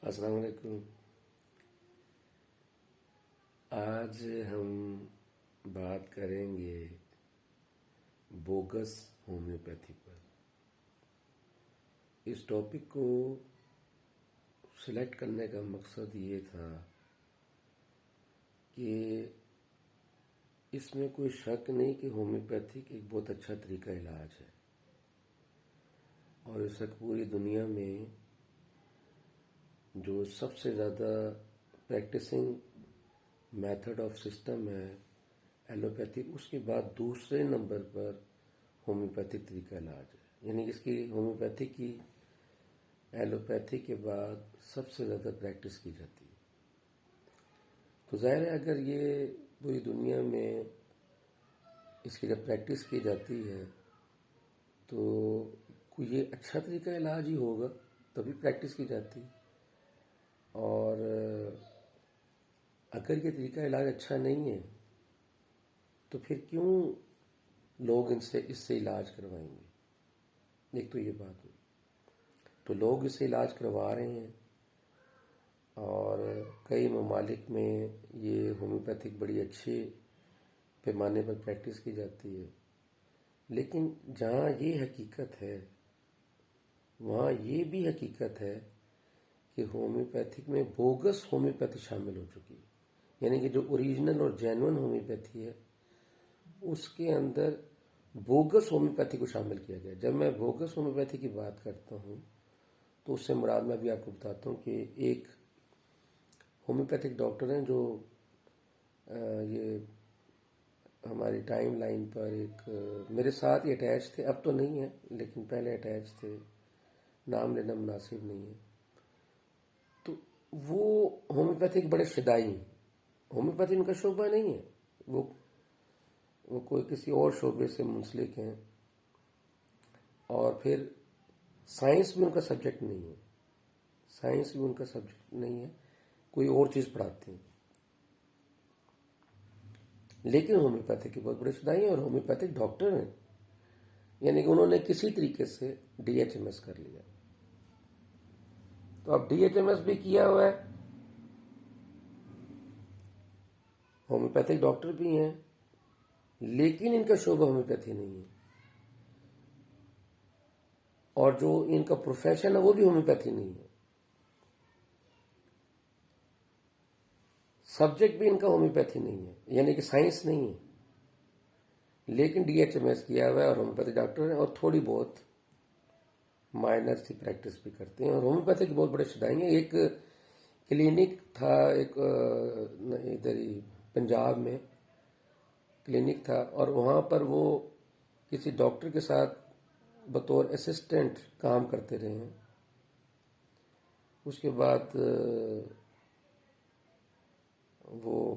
السلام علیکم. آج ہم بات کریں گے بوگس ہومیوپیتھی پر. اس ٹاپک کو سلیکٹ کرنے کا مقصد یہ تھا کہ اس میں کوئی شک نہیں کہ ہومیوپیتھک ایک بہت اچھا طریقہ علاج ہے، اور اس وقت پوری دنیا میں جو سب سے زیادہ پریکٹسنگ میتھڈ آف سسٹم ہے ایلوپیتھک، اس کے بعد دوسرے نمبر پر ہومیوپیتھک طریقہ علاج ہے. یعنی اس کی ہومیوپیتھی کی ایلوپیتھی کے بعد سب سے زیادہ پریکٹس کی جاتی ہے. تو ظاہر ہے اگر یہ پوری دنیا میں اس کی جب پریکٹس کی جاتی ہے تو کوئی یہ اچھا طریقہ علاج ہی ہوگا تبھی پریکٹس کی جاتی. اور اگر یہ طریقہ علاج اچھا نہیں ہے تو پھر کیوں لوگ اس سے علاج کروائیں گے؟ ایک تو یہ بات ہوئی. تو لوگ اس سے علاج کروا رہے ہیں، اور کئی ممالک میں یہ ہومیوپیتھک بڑی اچھے پیمانے پر پریکٹس کی جاتی ہے. لیکن جہاں یہ حقیقت ہے وہاں یہ بھی حقیقت ہے کہ ہومیوپیتھک میں بوگس ہومیوپیتھی شامل ہو چکی ہے. یعنی کہ جو اوریجنل اور جینون ہومیوپیتھی ہے اس کے اندر بوگس ہومیوپیتھی کو شامل کیا گیا. جب میں بوگس ہومیوپیتھی کی بات کرتا ہوں تو اس سے مراد میں بھی آپ کو بتاتا ہوں کہ ایک ہومیوپیتھک ڈاکٹر ہیں جو یہ ہماری ٹائم لائن پر ایک میرے ساتھ ہی اٹیچ تھے. اب تو نہیں ہے لیکن پہلے اٹیچ تھے، نام لینا مناسب نہیں ہے. تو وہ ہومیوپیتھک بڑے شدائی ہیں. ہومیوپیتھی ان کا شعبہ نہیں ہے، وہ کوئی کسی اور شعبے سے منسلک ہیں، اور پھر سائنس بھی ان کا سبجیکٹ نہیں ہے. سائنس بھی ان کا سبجیکٹ نہیں ہے، کوئی اور چیز پڑھاتے ہیں. لیکن ہومیوپیتھک کے بہت بڑے شدائی ہیں اور ہومیوپیتھک ڈاکٹر ہیں. یعنی کہ انہوں نے کسی طریقے سے ڈی ایچ ایم ایس کر لیا. تو اب ڈی ایچ ایم ایس بھی کیا ہوا ہے، ہومیوپیتھک ڈاکٹر بھی ہیں، لیکن ان کا شعبہ ہومیوپیتھی نہیں ہے. اور جو ان کا پروفیشن ہے وہ بھی ہومیوپیتھی نہیں ہے. سبجیکٹ بھی ان کا ہومیوپیتھی نہیں ہے، یعنی کہ سائنس نہیں ہے. لیکن ڈی ایچ ایم ایس کیا ہوا ہے اور ہومیوپیتھی ڈاکٹر ہیں، اور تھوڑی بہت مائنر سی پریکٹس بھی کرتے ہیں. اور ہومیوپیتھی کے بہت بڑے شدائی ہیں. ایک کلینک تھا، ایک ادھر ہی پنجاب میں کلینک تھا، اور وہاں پر وہ کسی ڈاکٹر کے ساتھ بطور اسسٹنٹ کام کرتے رہے ہیں. اس کے بعد وہ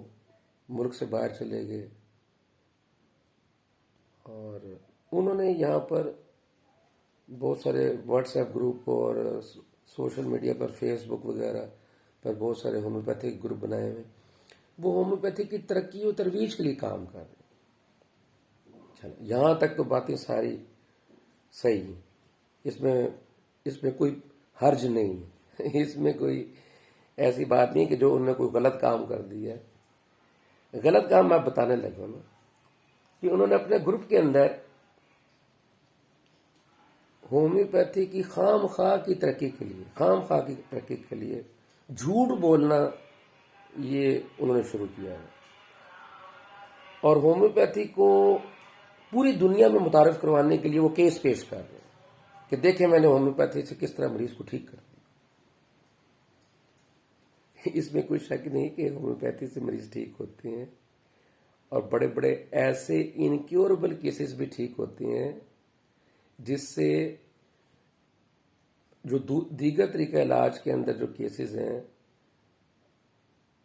ملک سے باہر چلے گئے، اور انہوں نے یہاں پر بہت سارے واٹس ایپ گروپ اور سوشل میڈیا پر فیس بک وغیرہ پر بہت سارے ہومیوپیتھک گروپ بنائے ہوئے. وہ ہومیوپیتھی کی ترقی و ترویج کے لیے کام کر رہے ہیں. یہاں تک تو باتیں ساری صحیح ہیں، اس میں کوئی حرج نہیں ہے. اس میں کوئی ایسی بات نہیں کہ جو انہوں نے کوئی غلط کام کر دیا ہے. غلط کام میں بتانے لگا نا کہ انہوں نے اپنے گروپ کے اندر ہومیوپیتھی کی خام خواہ کی ترقی کے لیے جھوٹ بولنا یہ انہوں نے شروع کیا ہے، اور ہومیوپیتھی کو پوری دنیا میں متعارف کروانے کے لیے وہ کیس پیش کر رہے ہیں کہ دیکھیں میں نے ہومیوپیتھی سے کس طرح مریض کو ٹھیک کر دیا. اس میں کوئی شک نہیں کہ ہومیوپیتھی سے مریض ٹھیک ہوتے ہیں، اور بڑے بڑے ایسے انکیوربل کیسز بھی ٹھیک ہوتے ہیں جس سے جو دیگر طریقہ علاج کے اندر جو کیسز ہیں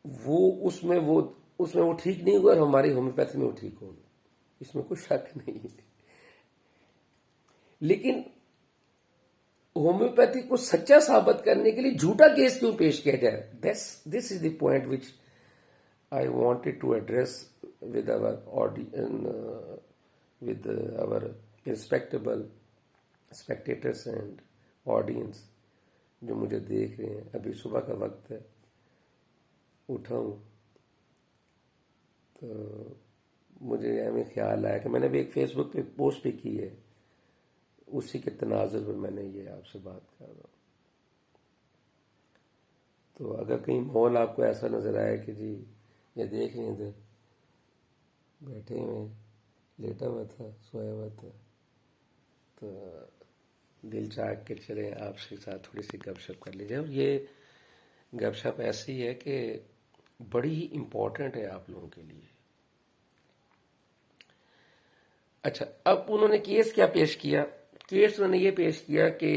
وہ اس میں وہ ٹھیک نہیں ہوگا، اور ہماری ہومیوپیتھی میں وہ ٹھیک ہوگا. اس میں کوئی شک نہیں ہے. لیکن ہومیوپیتھی کو سچا ثابت کرنے کے لیے جھوٹا کیس کیوں پیش کیا جائے؟ This is the point which I wanted to address with our respectable spectators and audience. جو مجھے دیکھ رہے ہیں، ابھی صبح کا وقت ہے، اٹھا ہوں تو مجھے ہمیں خیال آیا کہ میں نے بھی ایک فیس بک پہ پوسٹ بھی کی ہے، اسی کے تناظر میں میں نے یہ آپ سے بات کر رہا ہوں. تو اگر کہیں ماحول آپ کو ایسا نظر آئے کہ جی یہ دیکھ رہے تھے بیٹھے ہوئے، لیٹا ہوا تھا، سویا ہوا تھا، تو دل چاہ کے چلے آپ کے ساتھ تھوڑی سی گپ شپ کر لیجیے. اور یہ گپ شپ ایسی ہے کہ بڑی ہی امپورٹنٹ ہے آپ لوگوں کے لیے. اچھا، اب انہوں نے کیس کیا پیش کیا؟ کیس انہوں نے یہ پیش کیا کہ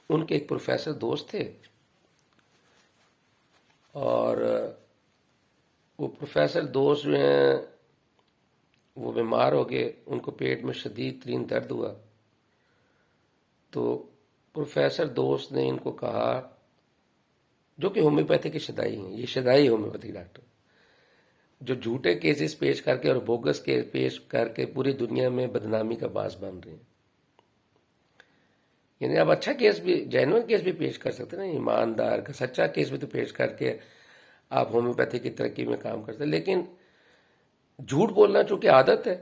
ان کے ایک پروفیسر دوست تھے، اور وہ پروفیسر دوست جو ہیں وہ بیمار ہو گئے، ان کو پیٹ میں شدید ترین درد ہوا. تو پروفیسر دوست نے ان کو کہا، جو کہ ہومیوپیتھی کے شدائی ہیں، یہ شدائی ہومیوپیتھی ڈاکٹر جو جھوٹے کیسز پیش کر کے اور بوگس کے پیش کر کے پوری دنیا میں بدنامی کا باعث بن رہے ہیں. یعنی آپ اچھا کیس بھی، جینوئن کیس بھی پیش کر سکتے ہیں نا، ایماندار کا سچا کیس بھی تو پیش کر کے آپ ہومیوپیتھی کی ترقی میں کام کرتے ہیں. لیکن جھوٹ بولنا چونکہ عادت ہے،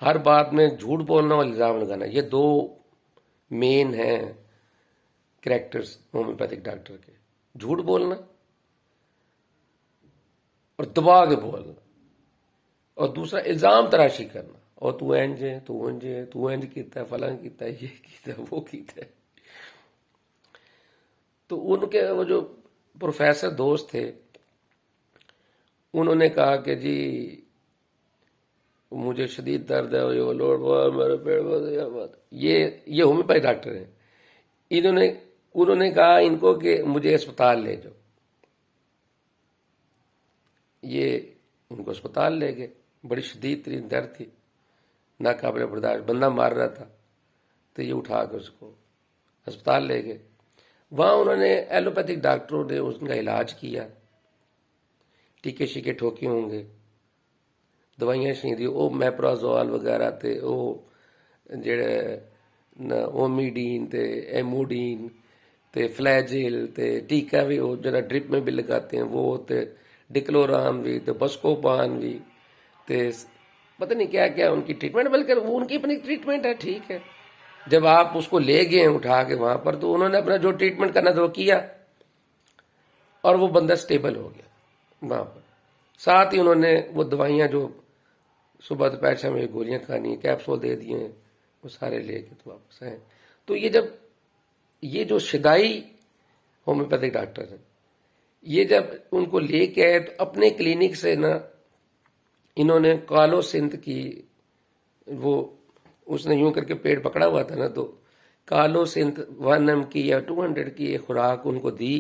ہر بات میں جھوٹ بولنا اور الزام لگانا، یہ دو مین ہیں کریکٹرز ہومیوپیتھک ڈاکٹر کے. جھوٹ بولنا اور دبا کے بولنا، اور دوسرا الزام تراشی کرنا، اور تو اینج ہے، تو انج ہے، تو اینج کیتا ہے، فلاں کیتا ہے، یہ کیتا ہے، وہ کیتا ہے. تو ان کے وہ جو پروفیسر دوست تھے انہوں نے کہا کہ جی مجھے شدید درد ہے، اور یہ لوڈ بہت میرے پیٹ بہت، یہ ہومیوپیتھی ڈاکٹر ہیں. انہوں نے کہا ان کو کہ مجھے اسپتال لے جاؤ. یہ ان کو اسپتال لے گئے، بڑی شدید ترین درد تھی، ناقابل برداشت، بندہ مار رہا تھا. تو یہ اٹھا کے اس کو اسپتال لے گئے. وہاں انہوں نے ایلوپیتھک ڈاکٹروں نے اس کا علاج کیا، ٹیکے شیکے ٹھوکے ہوں گے، دوائیاں شیں دی، وہ میپرازول وغیرہ تے، وہ جڑے اومیڈین تے ایموڈین تے فلیجل تے ٹیکا بھی وہ جڑا ڈرپ میں بھی لگاتے ہیں وہ تے ڈکلوران بھی تے بسکوپان بھی تے پتہ نہیں کیا کیا ان کی ٹریٹمنٹ. بلکہ وہ ان کی اپنی ٹریٹمنٹ ہے، ٹھیک ہے. جب آپ اس کو لے گئے اٹھا کے وہاں پر، تو انہوں نے اپنا جو ٹریٹمنٹ کرنا تھا وہ کیا، اور وہ بندہ سٹیبل ہو گیا وہاں پر. ساتھ ہی انہوں نے وہ دوائیاں جو صبح دوپہر شام میں گولیاں کھانی، کیپسول دے دیے ہیں، وہ سارے لے کے تو واپس آئے. تو یہ جو شدائی ہومیوپیتھک ڈاکٹر ہیں، یہ جب ان کو لے کے آئے تو اپنے کلینک سے نا انہوں نے کالو سنتھ کی، وہ اس نے یوں کر کے پیٹ پکڑا ہوا تھا نا، تو کالو سنتھ 1 mg کی یا 200 کی ایک خوراک ان کو دی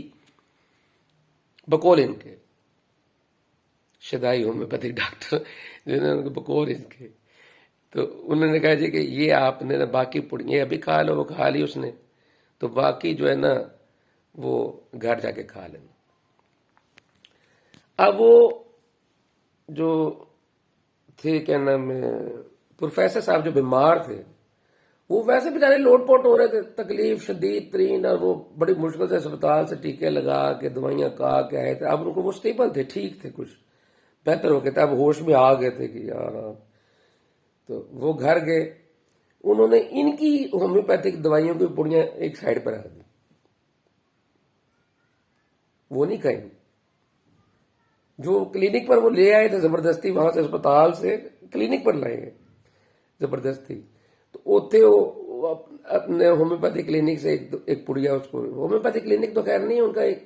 بقول ان کے شدائی ہومیوپیتھک ڈاکٹر جنہوں نے بقول ان کے. تو انہوں نے کہا جی کہ یہ آپ نے باقی پڑیاں ابھی کھا لو، وہ کھا لی اس نے، تو باقی جو ہے نا وہ گھر جا کے کھا لینا. اب وہ جو تھے کیا نام ہے پروفیسر صاحب جو بیمار تھے، وہ ویسے بیچارے لوٹ پوٹ ہو رہے تھے، تکلیف شدید ترین، اور وہ بڑی مشکل سے اسپتال سے ٹیکے لگا کے دوائیاں کھا کے آئے تھے. اب ان کو وہ سٹیبل تھے، ٹھیک تھے، کچھ بہتر ہو گئے تھے، اب ہوش میں آ گئے تھے کہ یار. تو وہ گھر گئے، انہوں نے ان کی ہومیوپیتھک دوائیوں کی پڑیاں ایک سائڈ پر رکھ دی، وہ نہیں کھائیں. جو کلینک پر وہ لے آئے تھے زبردستی، وہاں سے اسپتال سے کلینک پر لائے گئے زبردستی. تو اوتے وہ اپنے ہومیوپیتھی کلینک سے ایک پڑیا، اس کو ہومیوپیتھی کلینک تو خیر نہیں، ان کا ایک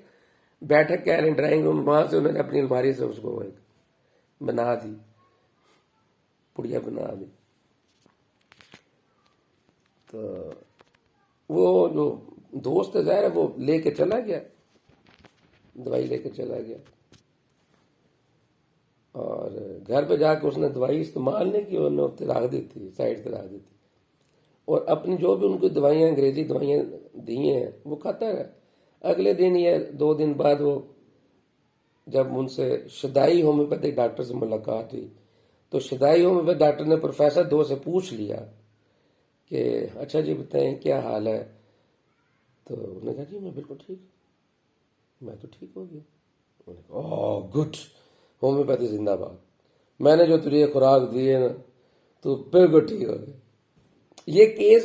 بیٹھک کہہ رہے ہیں ڈرائنگ روم، وہاں سے انہوں نے اپنی الماری سے اس کو ایک بنا دی، پڑیا بنا دی. تو وہ جو دوست ہے ظاہر ہے وہ لے کے چلا گیا، دوائی لے کے چلا گیا، اور گھر پہ جا کے اس نے دوائی استعمال نہیں کی، انہوں نے رکھ دی تھی، سائڈ سے رکھ دی تھی، اور اپنی جو بھی ان کو دوائیاں انگریزی دوائیاں دی ہیں وہ کھاتا رہا. اگلے دن یا 2 دن بعد وہ جب ان سے شدائی ہومیوپیتھک ڈاکٹر سے ملاقات ہوئی، تو شدائی ہومیوپیتھک ڈاکٹر نے پروفیسر 2 سے پوچھ لیا کہ اچھا جی بتائیں کیا حال ہے. تو انہوں نے کہا جی میں بالکل ٹھیک ہوں، میں تو ٹھیک ہو گیا. انہوں نے کہا اوہ گڈ، ہومیوپیتھی زندہ باد، میں نے جو تجھے یہ خوراک دی ہے نا تو بالکل ٹھیک ہو گیا. یہ کیس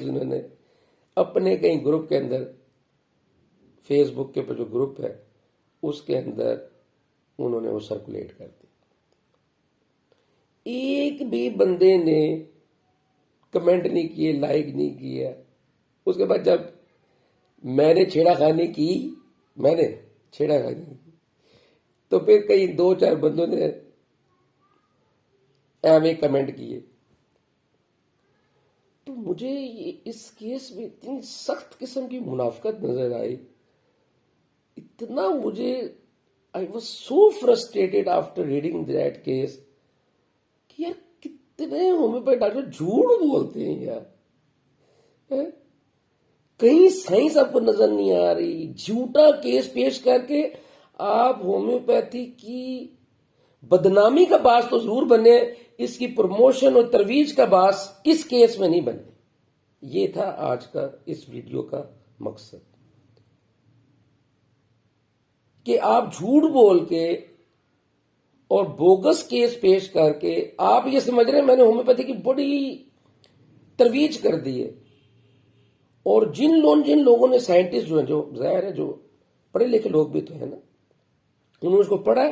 انہوں نے اپنے کئی گروپ کے اندر، فیس بک کے پر جو گروپ ہے اس کے اندر انہوں نے وہ سرکولیٹ کر دی. ایک بھی بندے نے کمنٹ نہیں کیے، لائک نہیں کیا. اس کے بعد جب میں نے چھیڑا خانی کی تو پھر کئی 2-4 بندوں نے ایویں کمنٹ کیے. تو مجھے اس کیس میں اتنی سخت قسم کی منافقت نظر آئی، اتنا مجھے I was so frustrated after reading that case کہ یار کتنے ہومیوپیتھ ڈاکٹر جھوٹ بولتے ہیں یار. کہیں سائنس آپ کو نظر نہیں آ رہی، جھوٹا کیس پیش کر کے آپ ہومیوپیتھی کی بدنامی کا باعث تو ضرور بنے، اس کی پروموشن اور ترویج کا باعث اس کیس میں نہیں بنے. یہ تھا آج کا اس ویڈیو کا مقصد کہ آپ جھوٹ بول کے اور بوگس کیس پیش کر کے آپ یہ سمجھ رہے ہیں میں نے ہومیوپیتھی کی بڑی ترویج کر دی ہے. اور جن لوگوں نے سائنٹسٹ جو ہیں، جو ظاہر ہے جو پڑھے لکھے لوگ بھی تو ہیں نا، انہوں نے اس کو پڑھا ہے،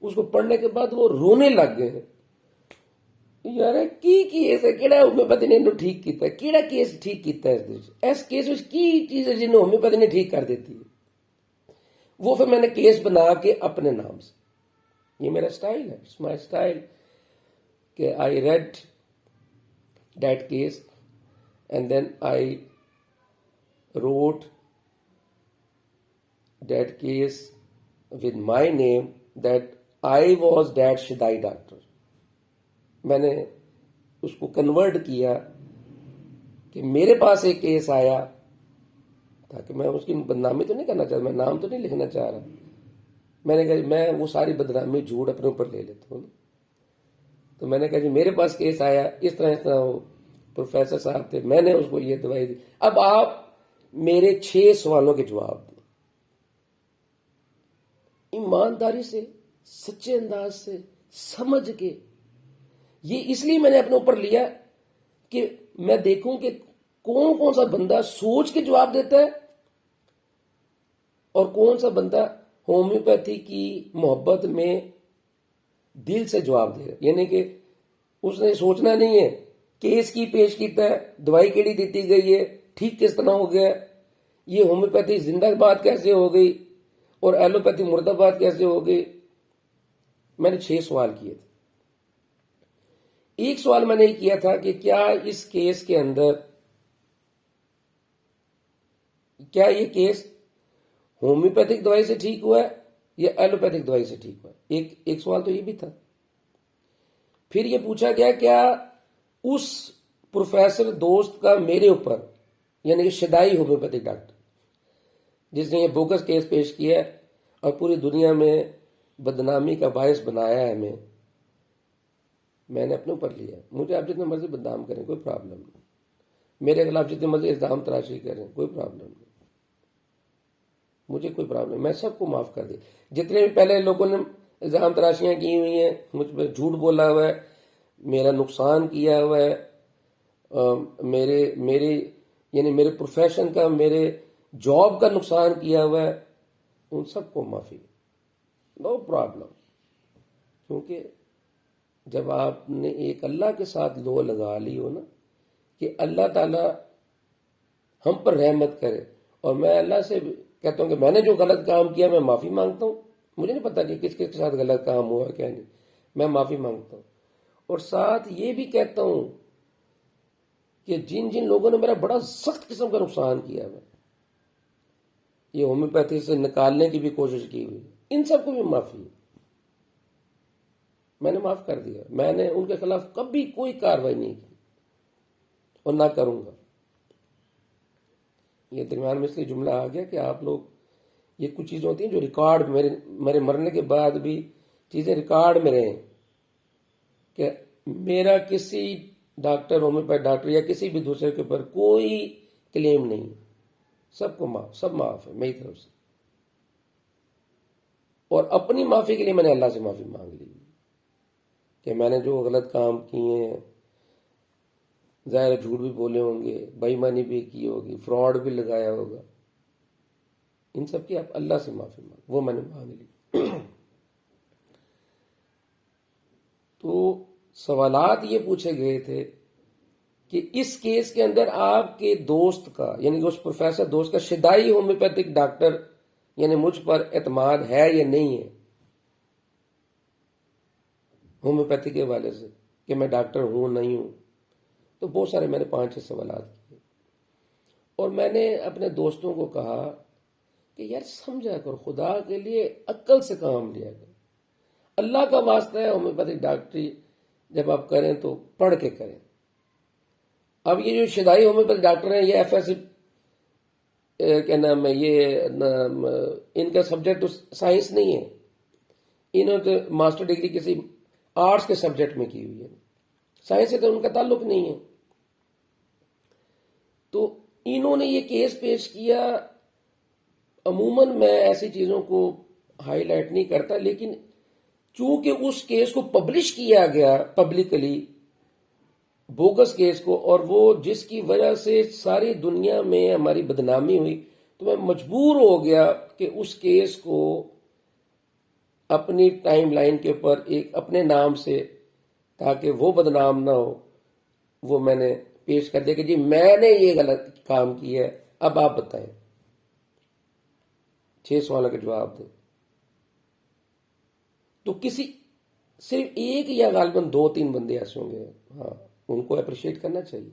اس کو پڑھنے کے بعد وہ رونے لگ گئے ہیں. یار کی کیس ہے کیڑا ہومیوپیتھی نے ٹھیک کیتا ہے، کیڑا کیس ٹھیک کیتا ہے اس کیس میں کی چیز ہے جنہوں ہومیوپیتھی نے ٹھیک کر دیتی ہے. وہ پھر میں نے کیس بنا کے اپنے نام سے، یہ میرا سٹائل ہے، اٹس مائی سٹائل، کہ I read that case and then I wrote that case with my name that I was that Shidai doctor. میں نے اس کو کنورٹ کیا کہ میرے پاس ایک کیس آیا، تاکہ میں اس کی بدنامی تو نہیں کرنا چاہتا، میں نام تو نہیں لکھنا چاہ رہا. میں نے کہا میں وہ ساری بدنامی جھوٹ اپنے اوپر لے لیتا ہوں. تو میں نے کہا جی میرے پاس کیس آیا، اس طرح وہ پروفیسر صاحب تھے، میں نے اس کو یہ دوائی دی، اب آپ میرے 6 سوالوں کے جواب دیں ایمانداری سے، سچے انداز سے، سمجھ کے. یہ اس لیے میں نے اپنے اوپر لیا کہ میں دیکھوں کہ کون سا بندہ سوچ کے جواب دیتا ہے اور کون سا بندہ ہومیوپیتھی کی محبت میں دل سے جواب دے. یعنی کہ اس نے سوچنا نہیں ہے کیس کی پیش کیتا ہے، دوائی کیڑی دیتی گئی ہے، ٹھیک کس طرح ہو گیا، یہ ہومیوپیتھی زندہ باد کیسے ہو گئی اور ایلوپیتھی مردہ باد کیسے ہو گئی. میں نے 6 سوال کیے تھے. ایک سوال میں نے یہ کیا تھا کہ کیا اس کیس کے اندر، کیا یہ کیس ہومیوپیتھک دوائی سے ٹھیک ہوا ہے یا ایلوپیتھک دوائی سے ٹھیک ہوا ہے. ایک سوال تو یہ بھی تھا. پھر یہ پوچھا گیا کیا اس پروفیسر دوست کا میرے اوپر، یعنی کہ شدائی ہومیوپیتھک ڈاکٹر جس نے یہ بوگس کیس پیش کیا ہے اور پوری دنیا میں بدنامی کا باعث بنایا ہے میں نے اپنے اوپر لیا. مجھے آپ جتنے مرضی بدنام کریں کوئی پرابلم نہیں، میرے خلاف جتنے مرضی الزام تراشی کریں کوئی پرابلم نہیں، مجھے کوئی پرابلم نہیں، میں سب کو معاف کر دیا. جتنے بھی پہلے لوگوں نے الزام تراشیاں کی ہوئی ہیں، مجھ پہ جھوٹ بولا ہوا ہے، میرا نقصان کیا ہوا ہے، میرے پروفیشن کا، میرے جاب کا نقصان کیا ہوا ہے، ان سب کو معافی، نو پرابلم. کیونکہ جب آپ نے ایک اللہ کے ساتھ لو لگا لی ہو نا کہ اللہ تعالی ہم پر رحمت کرے، اور میں اللہ سے کہتا ہوں کہ میں نے جو غلط کام کیا میں معافی مانگتا ہوں. مجھے نہیں پتا کہ کس کے ساتھ غلط کام ہوا کیا نہیں، میں معافی مانگتا ہوں. اور ساتھ یہ بھی کہتا ہوں کہ جن لوگوں نے میرا بڑا سخت قسم کا نقصان کیا ہے، یہ ہومیوپیتھی سے نکالنے کی بھی کوشش کی ہوئی، ان سب کو بھی معافی ہے. میں نے معاف کر دیا. میں نے ان کے خلاف کبھی کوئی کارروائی نہیں کی اور نہ کروں گا. یہ درمیان میں اس لیے جملہ آ گیا کہ آپ لوگ، یہ کچھ چیزیں ہوتی ہیں جو ریکارڈ، میرے مرنے کے بعد بھی چیزیں ریکارڈ میں رہیں کہ میرا کسی ڈاکٹر، ہومیوپیتھ ڈاکٹر یا کسی بھی دوسرے کے اوپر کوئی کلیم نہیں ہے، سب کو معاف، سب معاف ہے میری طرف سے. اور اپنی معافی کے لیے میں نے اللہ سے معافی مانگ لی کہ میں نے جو غلط کام کیے ہیں، ظاہر ہے جھوٹ بھی بولے ہوں گے، بے ایمانی بھی کی ہوگی، فراڈ بھی لگایا ہوگا، ان سب کی آپ اللہ سے معافی مانگ، وہ میں نے مانگ لی. تو سوالات یہ پوچھے گئے تھے کہ اس کیس کے اندر آپ کے دوست کا، یعنی اس پروفیسر دوست کا شدائی ہومیوپیتھک ڈاکٹر یعنی مجھ پر اعتماد ہے یا نہیں ہے ہومیوپیتھی کے حوالے سے، کہ میں ڈاکٹر ہوں نہیں ہوں. تو بہت سارے میں نے 5-6 سوالات کیے، اور میں نے اپنے دوستوں کو کہا کہ یار سمجھا کرو، خدا کے لیے عقل سے کام لیا کرو. اللہ کا واسطہ ہے، ہومیوپیتھک ڈاکٹری جب آپ کریں تو پڑھ کے کریں. اب یہ جو شدائی ہومیوپیتھک ڈاکٹر ہیں، یہ ایف ایس کیا نام ہے، یہ ان کا سبجیکٹ سائنس نہیں ہے، انہوں نے ماسٹر ڈگری کسی آرٹس کے سبجیکٹ میں کی ہوئی ہے، سائنس سے تو ان کا تعلق نہیں ہے. تو انہوں نے یہ کیس پیش کیا. عموماً میں ایسی چیزوں کو ہائی لائٹ نہیں کرتا، لیکن چونکہ اس کیس کو پبلش کیا گیا پبلکلی، بوگس کیس کو، اور وہ جس کی وجہ سے ساری دنیا میں ہماری بدنامی ہوئی، تو میں مجبور ہو گیا کہ اس کیس کو اپنی ٹائم لائن کے اوپر ایک اپنے نام سے، تاکہ وہ بدنام نہ ہو، وہ میں نے پیش کر دیا کہ جی میں نے یہ غلط کام کیا ہے، اب آپ بتائیں. 6 سوالوں کے جواب دیں. تو کسی صرف ایک یا غالباً 2-3 بندے ایسے ہوں گے، ہاں ان کو اپریشیٹ کرنا چاہیے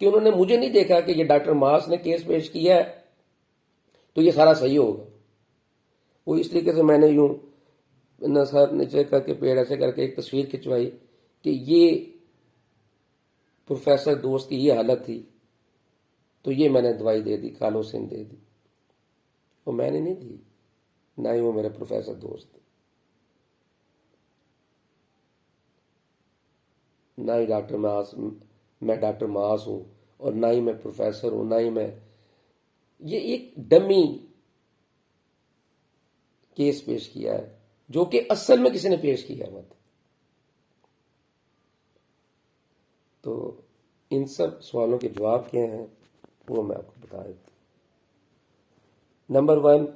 کہ انہوں نے مجھے نہیں دیکھا کہ یہ ڈاکٹر ماس نے کیس پیش کیا ہے تو یہ سارا صحیح ہوگا. وہ اس طریقے سے میں نے یوں سر نیچے کر کے پیڑ ایسے کر کے ایک تصویر کھنچوائی کہ یہ پروفیسر دوست کی یہ حالت تھی، تو یہ میں نے دوائی دے دی، کالوسین دے دی. وہ میں نے نہیں دی، نہ ہی وہ میرے پروفیسر دوست، نہ ہی ڈاکٹر ماس، میں ڈاکٹر ماس ہوں، اور نہ ہی میں پروفیسر ہوں، نہ ہی میں. یہ ایک ڈمی کیس پیش کیا ہے جو کہ اصل میں کسی نے پیش کیا ہوا تھا. تو ان سب سوالوں کے جواب کیا ہیں وہ میں آپ کو بتا دیتا ہوں. نمبر 1،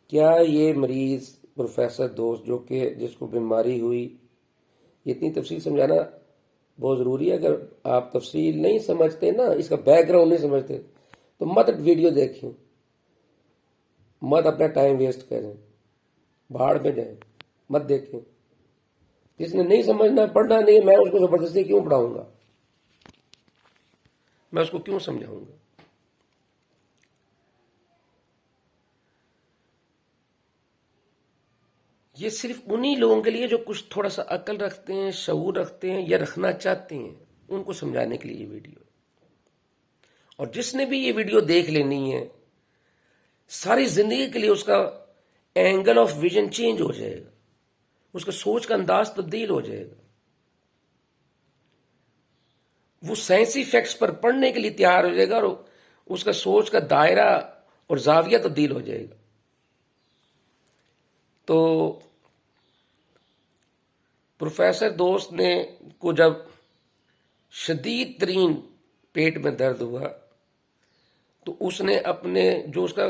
کیا یہ مریض پروفیسر دوست جو کہ جس کو بیماری ہوئی، اتنی تفصیل سمجھانا بہت ضروری ہے. اگر آپ تفصیل نہیں سمجھتے نا، اس کا بیک گراؤنڈ نہیں سمجھتے، تو مت ویڈیو دیکھیں، مت اپنا ٹائم ویسٹ کریں، بھاڑ میں جائیں، مت دیکھیں. جس نے نہیں سمجھنا، پڑھنا نہیں، میں اس کو زبردستی کیوں پڑھاؤں گا، میں اس کو کیوں سمجھاؤں گا. یہ صرف انہی لوگوں کے لیے جو کچھ تھوڑا سا عقل رکھتے ہیں، شعور رکھتے ہیں یا رکھنا چاہتے ہیں، ان کو سمجھانے کے لیے یہ ویڈیو. اور جس نے بھی یہ ویڈیو دیکھ لینی ہے، ساری زندگی کے لیے اس کا اینگل آف ویژن چینج ہو جائے گا، اس کا سوچ کا انداز تبدیل ہو جائے گا، وہ سائنسی فیکٹس پر پڑھنے کے لیے تیار ہو جائے گا، اور اس کا سوچ کا دائرہ اور زاویہ تبدیل ہو جائے گا. تو پروفیسر دوست نے کو جب شدید ترین پیٹ میں درد ہوا، تو اس نے اپنے جو اس کا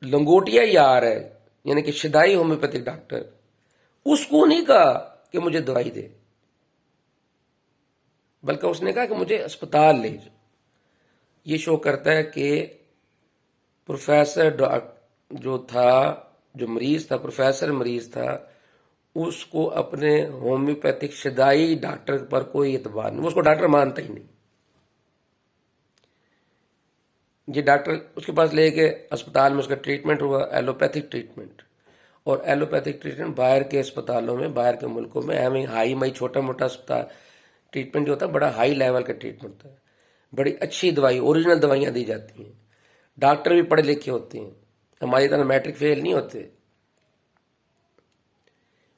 لنگوٹیا یار ہے، یعنی کہ شدائی ہومیوپیتھک ڈاکٹر، اس کو نہیں کہا کہ مجھے دوائی دے، بلکہ اس نے کہا کہ مجھے اسپتال لے جاؤ. یہ شو کرتا ہے کہ پروفیسر جو تھا، جو مریض تھا، پروفیسر مریض تھا، اس کو اپنے ہومیوپیتھک شدائی ڈاکٹر پر کوئی اعتبار نہیں، وہ اس کو ڈاکٹر مانتا ہی نہیں. یہ ڈاکٹر اس کے پاس لے کے اسپتال میں اس کا ٹریٹمنٹ ہوا، ایلوپیتھک ٹریٹمنٹ. اور ایلوپیتھک ٹریٹمنٹ باہر کے اسپتالوں میں، باہر کے ملکوں میں ہائی مائی چھوٹا موٹا اسپتال ٹریٹمنٹ جو ہوتا ہے بڑا ہائی لیول کا ٹریٹمنٹ ہوتا ہے، بڑی اچھی دوائی، اوریجنل دوائیاں دی جاتی ہیں، ڈاکٹر بھی پڑھے لکھے ہوتے ہیں، ہماری طرح میٹرک فیل نہیں ہوتے.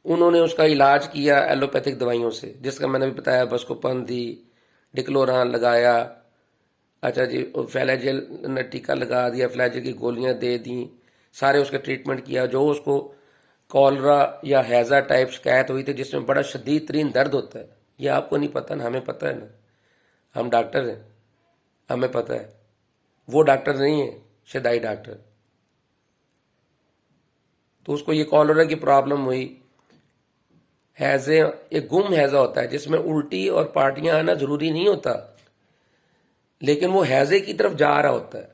انہوں نے اس کا علاج کیا ایلوپیتھک دوائیوں سے، جس کا میں نے بھی بتایا، بسکوپن دی، ڈکلوران لگایا، اچھا جی فلیجل نے ٹیکا لگا دیا، فلیجل کی گولیاں دے دیں، سارے اس کا ٹریٹمنٹ کیا. جو اس کو کالرا یا ہیزا ٹائپ شکایت ہوئی تھی جس میں بڑا شدید ترین درد ہوتا ہے، یہ آپ کو نہیں پتہ نا، ہمیں پتہ ہے نا، ہم ڈاکٹر ہیں، ہمیں پتہ ہے. وہ ڈاکٹر نہیں ہے شدائی ڈاکٹر. تو اس کو یہ کالرا کی پرابلم ہوئی. ہیزے ایک گم ہیزا ہوتا ہے جس میں الٹی اور پارٹیاں آنا ضروری نہیں ہوتا، لیکن وہ ہیزے کی طرف جا رہا ہوتا ہے،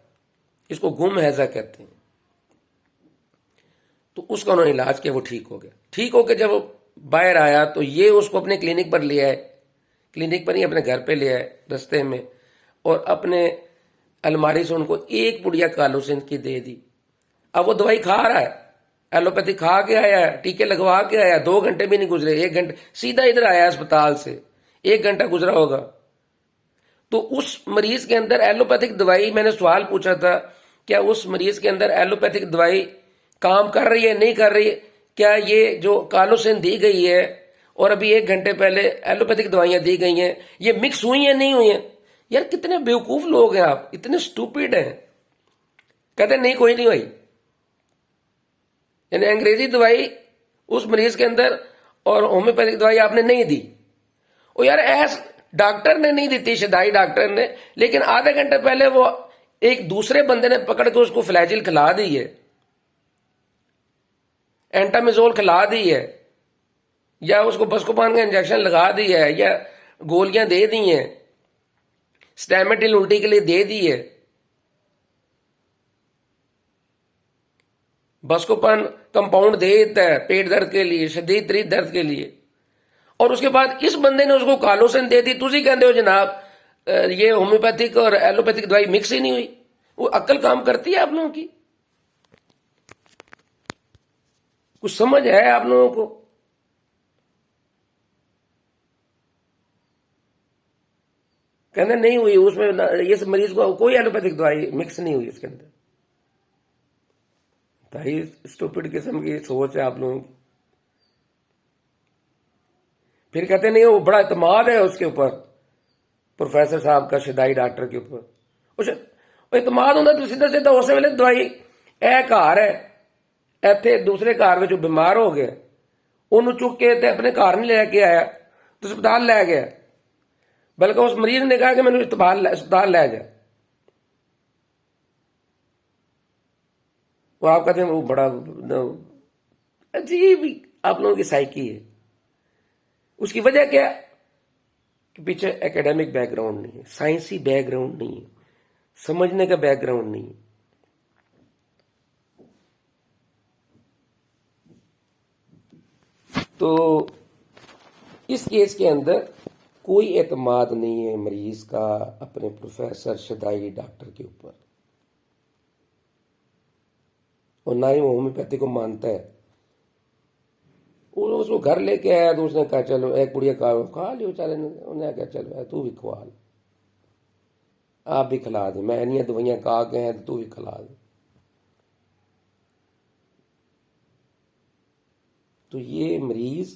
اس کو گم ہیزا کہتے ہیں. تو اس کا انہوں نے علاج کیا، وہ ٹھیک ہو گیا. ٹھیک ہو کے جب وہ باہر آیا تو یہ اس کو اپنے کلینک پر لے آئے، کلینک پر نہیں اپنے گھر پہ لے آئے رستے میں، اور اپنے الماری سے ان کو ایک پڑیا کالوسن کی دے دی. اب وہ دوائی کھا رہا ہے، ایلوپیتھی کھا کے آیا ہے، ٹیکے لگوا کے آیا، 2 گھنٹے بھی نہیں گزرے، 1 گھنٹے سیدھا ادھر آیا اسپتال سے، 1 گھنٹہ گزرا ہوگا. تو اس مریض کے اندر ایلوپیتھک دوائی، میں نے سوال پوچھا تھا کیا اس مریض کے اندر ایلوپیتھک دوائی کام کر رہی ہے نہیں کر رہی ہے، کیا یہ جو کالوسن دی گئی ہے اور ابھی 1 گھنٹے پہلے ایلوپیتھک دوائیاں دی گئی ہیں یہ مکس ہوئی ہیں نہیں ہوئی ہیں. یار کتنے بیوقوف لوگ ہیں آپ، اتنے سٹوپڈ ہیں. کہتے ہیں نہیں کوئی نہیں ہوئی، یعنی انگریزی دوائی اس مریض کے اندر اور ہومیوپیتھک دوائی آپ نے نہیں دی. اور یار ایس ڈاکٹر نے نہیں دیتی، شدائی ڈاکٹر نے، لیکن آدھے گھنٹے پہلے وہ ایک دوسرے بندے نے پکڑ کے اس کو فلیجل کھلا دی ہے، اینٹامیزول کھلا دی ہے، یا اس کو بسکوپان کا انجیکشن لگا دی ہے، یا گولیاں دے دی ہیں، سٹیمیٹل الٹی کے لیے دے دی ہے، بسکوپان کمپاؤنڈ دے دیتا ہے پیٹ درد کے لیے، شدید ترین درد کے لیے. اور اس کے بعد اس بندے نے اس کو کالوسن دے دی. تسی کہتے ہو جناب یہ ہومیوپیتھک اور ایلوپیتھک دوائی مکس ہی نہیں ہوئی. وہ عقل کام کرتی ہے آپ لوگوں کی؟ کچھ سمجھ ہے آپ لوگوں کو؟ کہتے نہیں ہوئی اس میں، اس مریض کو کوئی ایلوپیتھک دوائی مکس نہیں ہوئی اس کے اندر. بھائی اسٹوپڈ قسم کی سوچ ہے آپ لوگوں کی. پھر کہتے نہیں وہ بڑا اعتماد ہے اس کے اوپر، پروفیسر صاحب کا شدائی ڈاکٹر کے اوپر. اعتماد ہوتا تو سیدھا سیدھا اسی ویلے دوائی اے گھر ہے ایتھے دوسرے گھر میں جو بیمار ہو گیا انہوں چک کے تے اپنے گھر نہیں لے کے آیا تو اسپتال لے گیا، بلکہ اس مریض نے کہا کہ میں نے اسپتال لے جا. وہ آپ کہتے ہیں وہ بڑا عجیب آپ لوگوں کی سائیکی ہے. اس کی وجہ کیا کہ پیچھے ایکیڈیمک بیک گراؤنڈ نہیں ہے، سائنسی بیک گراؤنڈ نہیں ہے، سمجھنے کا بیک گراؤنڈ نہیں ہے. تو اس کیس کے اندر کوئی اعتماد نہیں ہے مریض کا اپنے پروفیسر شدائی ڈاکٹر کے اوپر، اور نہ ہی وہ ہومیوپیتھی کو مانتا ہے. اس کو گھر لے کے آیا تو اس نے کہا چلو ایک پڑیا کھا لیو، چلے انہیں کہا چلو تو بھی کھوا لے، آپ بھی کھلا دیں، میں انیاں دوائیاں کھا کے ہیں تو بھی کھلا دیں. تو یہ مریض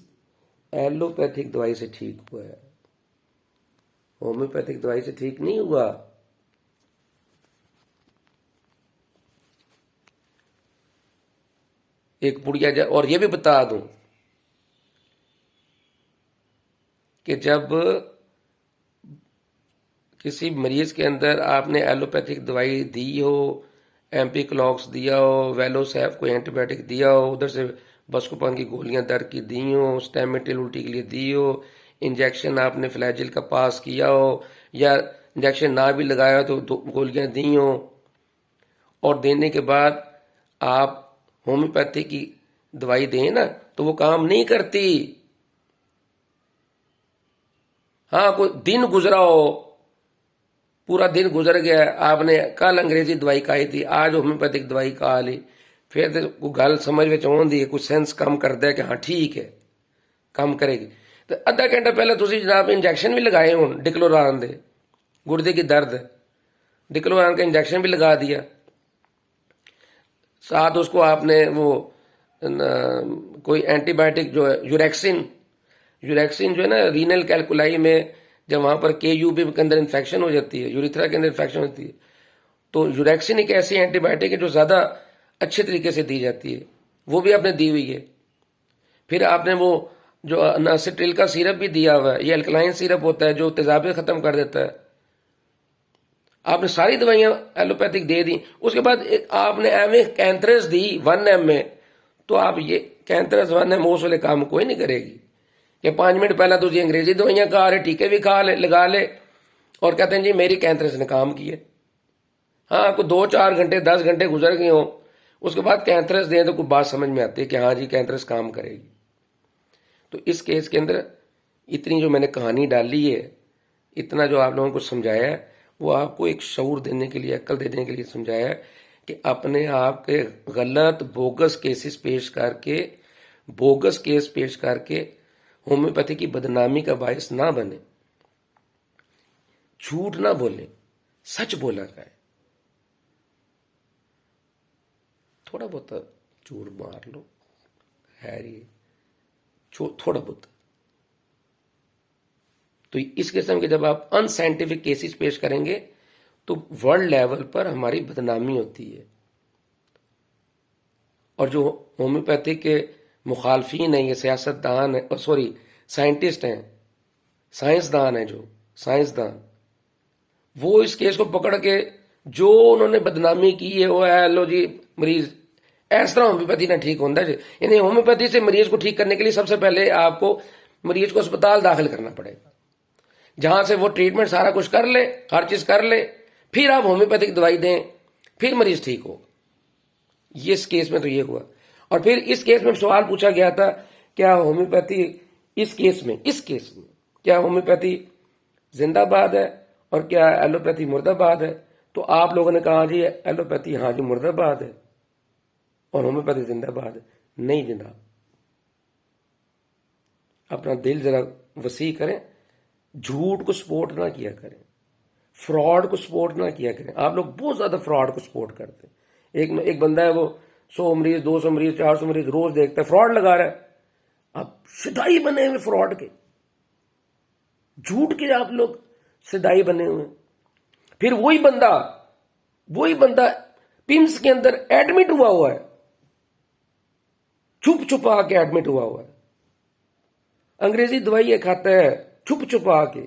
ایلوپیتھک دوائی سے ٹھیک ہوا ہے، ہومیوپیتھک دوائی سے ٹھیک نہیں ہوا. ایک پڑیا اور یہ بھی بتا دوں کہ جب کسی مریض کے اندر آپ نے ایلوپیتھک دوائی دی ہو، ایمپی کلاکس دیا ہو، ویلو سیف کوئی اینٹی بائیوٹک دیا ہو، ادھر سے بسکوپان کی گولیاں درد کی دی ہوں، سٹیمیٹل الٹی کے لیے دی ہو، انجیکشن آپ نے فلیجل کا پاس کیا ہو، یا انجیکشن نہ بھی لگایا تو گولیاں دی ہوں، اور دینے کے بعد آپ ہومیوپیتھی کی دوائی دیں نا تو وہ کام نہیں کرتی. ہاں کوئی دن گزرا ہو، پورا دن گزر گیا، آپ نے کل انگریزی دوائی کھائی تھی، آج ہومیوپیتھک دوائی کھا لی، پھر کوئی گل سمجھ میں آتی ہے، کوئی سینس کم کرتا ہے کہ ہاں ٹھیک ہے کام کرے گی. تو آدھا گھنٹہ پہلے تسی جناب انجیکشن بھی لگائے ہوں ڈکلوران دے، گردے کی درد ڈکلوران کا انجیکشن بھی لگا دیا، ساتھ اس کو آپ نے وہ کوئی اینٹی بائیوٹک جو ہے یوریکسن جو ہے نا رینل کیلکولائی میں جب وہاں پر KUB کے اندر انفیکشن ہو جاتی ہے، یوریتھرا کے اندر انفیکشن ہوتی ہے، تو یوریکسن ایک ایسی اینٹی بائیوٹک ہے جو زیادہ اچھے طریقے سے دی جاتی ہے، وہ بھی آپ نے دی ہوئی ہے. پھر آپ نے وہ جو اناسٹرل کا سیرپ بھی دیا ہوا ہے، یہ الکلائن سیرپ ہوتا ہے جو تیزابیت ختم کر دیتا ہے. آپ نے ساری دوائیاں ایلوپیتھک دے دی. اس کے بعد آپ نے کینترس دی 1 ml، تو آپ یہ کینترس 1 ml اس والے کام کوئی نہیں کرے گی کہ 5 منٹ پہلا تو جی انگریزی دوائیاں کھا رہے، ٹیکے بھی کھا لے، لگا لے، اور کہتے ہیں جی میری کینترس نے کام کیے. ہاں کوئی 2-4 گھنٹے 10 گھنٹے گزر گئے ہوں، اس کے بعد کینترس دیں تو کوئی بات سمجھ میں آتی ہے کہ ہاں جی کینترس کام کرے گی. تو اس کیس کے اندر اتنی جو میں نے کہانی ڈالی ہے، اتنا جو آپ لوگوں کو سمجھایا ہے، وہ آپ کو ایک شعور دینے کے لیے، عقل دینے کے لیے سمجھایا ہے کہ اپنے آپ کے غلط بوگس کیسز پیش کر کے ہومیوپیتھی کی بدنامی کا باعث نہ بنے. جھوٹ نہ بولے، سچ بولا جائے. تھوڑا بہت جھوٹ مار لو، ہے یہ تھوڑا بہت. تو اس قسم کے جب آپ ان سائنٹیفک کیسز پیش کریں گے تو ورلڈ لیول پر ہماری بدنامی ہوتی ہے. اور جو ہومیوپیتھی کے مخالفین ہیں، یہ سیاستدان ہیں، سائنٹسٹ ہیں، سائنسدان ہیں، جو سائنسدان، وہ اس کیس کو پکڑ کے جو انہوں نے بدنامی کی ہے، وہ ہے لو جی مریض اس طرح ہومیوپیتھی نہ ٹھیک ہوتا ہے. یعنی ہومیوپیتھی سے مریض کو ٹھیک کرنے کے لیے سب سے پہلے آپ کو مریض کو اسپتال داخل کرنا پڑے گا، جہاں سے وہ ٹریٹمنٹ سارا کچھ کر لے، ہر چیز کر لے، پھر آپ ہومیوپیتھک دوائی دیں، پھر مریض ٹھیک ہو. یہ اس کیس میں تو یہ ہوا. اور پھر اس کیس میں سوال پوچھا گیا تھا کیا ہومیوپیتھی اس کیس میں کیا ہومیوپیتھی زندہ باد ہے اور کیا ایلوپیتھی مردہ باد ہے؟ تو آپ لوگوں نے کہا جی ایلوپیتھی ہاں جی مردہ باد ہے اور ہومیوپیتھی زندہ باد ہے. نہیں جناب، اپنا دل ذرا وسیع کریں، جھوٹ کو سپورٹ نہ کیا کریں، فراڈ کو سپورٹ نہ کیا کریں. آپ لوگ بہت زیادہ فراڈ کو سپورٹ کرتے ہیں. ایک بندہ ہے، وہ 100 مریض 200 مریض 400 مریض روز دیکھتا ہے، فراڈ لگا رہا ہے. آپ شدائی بنے ہوئے فراڈ کے، جھوٹ کے آپ لوگ شدائی بنے ہوئے. پھر وہی بندہ پمس کے اندر ایڈمٹ ہوا ہے، چھپ چھپا کے ایڈمٹ ہوا ہے، انگریزی دوائی کھاتا ہے چھپ چھپا کے.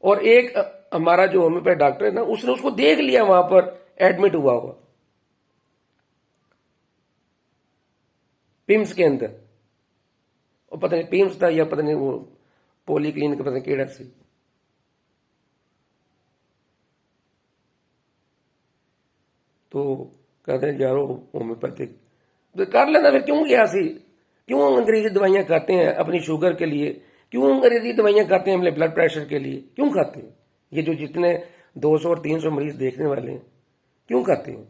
اور ایک ہمارا جو ہومیوپیتھ ڈاکٹر ہے نا، اس نے اس کو دیکھ لیا وہاں پر ایڈمٹ ہوا پمس کے اندر، اور پتہ نہیں پمس تھا یا پتہ نہیں وہ پولی کلینک، پتہ نہیں کیڑا سی. تو کہتے ہیں یارو ہومیوپیتھک کر لینا، پھر کیوں گیا سی؟ کیوں انگریزی دوائیاں کھاتے ہیں اپنی شوگر کے لیے؟ کیوں انگریزی دوائیاں کھاتے ہیں اپنے بلڈ پریشر کے لیے؟ کیوں کھاتے ہیں؟ یہ جو جتنے 200 اور 300 مریض دیکھنے والے ہیں کیوں کھاتے ہیں؟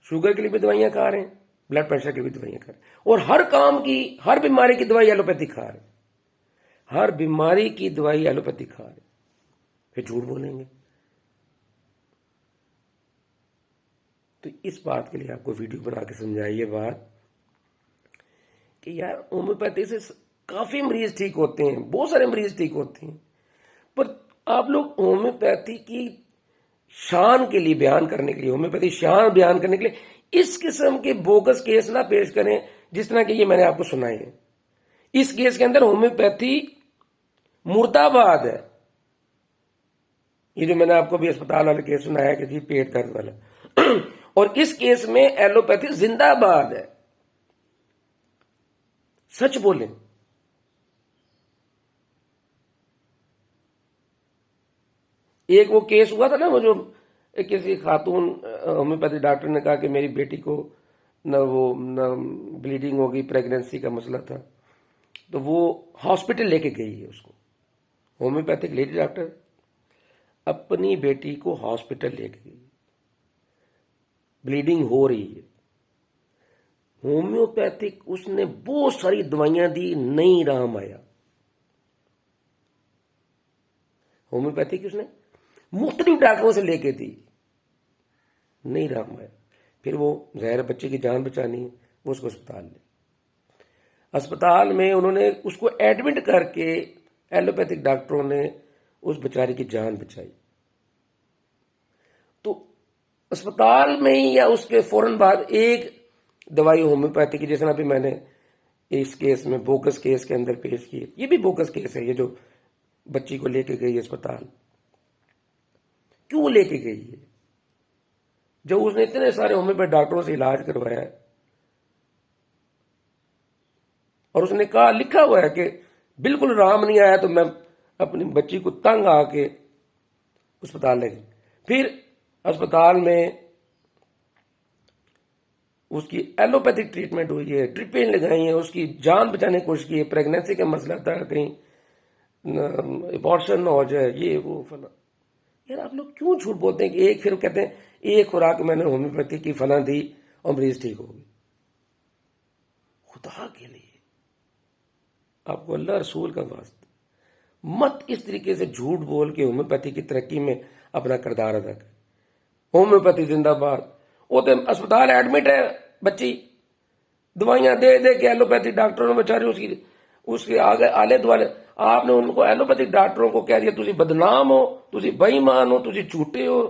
شوگر کے لیے بھی دوائیاں کھا رہے ہیں، بلڈ پریشر کی بھی دوائیاں کھا رہے ہیں، اور ہر کام کی، ہر بیماری کی دوائی ایلوپیتھی کھا رہے ہیں، ہر بیماری کی دوائی ایلوپیتھی کھا رہے ہیں. پھر جھوٹ بولیں گے. تو اس بات کے لیے آپ کو ویڈیو بنا کے سمجھائیے بات کہ یار ہومیوپیتھی سے کافی مریض ٹھیک ہوتے ہیں، بہت سارے مریض ٹھیک ہوتے ہیں، پر آپ لوگ ہومیوپیتھی کی شان کے لیے بیان کرنے کے لیے، ہومیوپیتھی شان بیان کرنے کے لیے اس قسم کے بوگس کیس نہ پیش کریں جس طرح کہ یہ میں نے آپ کو سنائے ہیں. اس کیس کے اندر ہومیوپیتھی مردہ باد ہے. یہ جو میں نے آپ کو بھی اسپتال والا کیس سنایا کہ جی پیٹ درد والا، اور اس کیس میں ایلوپیتھی زندہ باد ہے. سچ بولیں. ایک وہ کیس ہوا تھا نا، وہ جو کسی خاتون ہومیوپیتھی ڈاکٹر نے کہا کہ میری بیٹی کو نہ بلیڈنگ ہو گئی، پریگننسی کا مسئلہ تھا، تو وہ ہاسپٹل لے کے گئی ہے اس کو. ہومیوپیتھک لیڈی ڈاکٹر اپنی بیٹی کو ہاسپٹل لے کے گئی، بلیڈنگ ہو رہی ہے. ہومیوپیتھک اس نے بہت ساری دوائیاں دی، نہیں رام آیا. ہومیوپیتھک اس نے مختلف ڈاکٹروں سے لے کے دی، نہیں رام آیا. پھر وہ ظاہر بچے کی جان بچانی ہے، وہ اس کو اسپتال لے. اسپتال میں انہوں نے اس کو ایڈمٹ کر کے ایلوپیتھک ڈاکٹروں نے اس بیچارے کی جان بچائی. تو اسپتال میں ہی یا اس کے فوراً بعد ایک دوائی ہومیوپیتھی کی، جیسے ابھی میں نے اس کیس میں بوگس کیس کے اندر پیش کی، یہ بھی بوگس کیس ہے. یہ جو بچی کو لے کے گئی اسپتال، کیوں لے کے گئی ہے؟ جب اس نے اتنے سارے ہومیوپیتھ ڈاکٹروں سے علاج کروایا ہے اور اس نے کہا، لکھا ہوا ہے کہ بالکل آرام نہیں آیا تو میں اپنی بچی کو تنگ آ کے اسپتال لے گئی. پھر اسپتال میں اس کی ایلوپیتھک ٹریٹمنٹ ہوئی ہے، ڈرپیں لگائی ہیں، اس کی جان بچانے کی کوشش کی ہے. پریگنینسی کا مسئلہ تھا، کہیں ابارشن نہ ہو جائے، یہ وہ فلاں. یار آپ لوگ کیوں جھوٹ بولتے ہیں کہ ایک، پھر کہتے ہیں ایک خوراک میں نے ہومیوپیتھی کی فلاں دی اور مریض ٹھیک ہو گئی. خدا کے لیے آپ کو اللہ رسول کا واسطہ مت اس طریقے سے جھوٹ بول کے ہومیوپیتھی کی ترقی میں اپنا کردار ادا کریں. ہومیوپیتھی زندہ باد. وہ تو اسپتال ایڈمٹ ہے بچی، دوائیاں دے دے کے ایلوپیتھی ڈاکٹروں نے بیچارے اس کے آگے آلے دوالے. آپ نے ان کو ایلوپیتھک ڈاکٹروں کو کہہ دیا تسی بدنام ہو، تسی بے ایمان ہو، تسی جھوٹے ہو،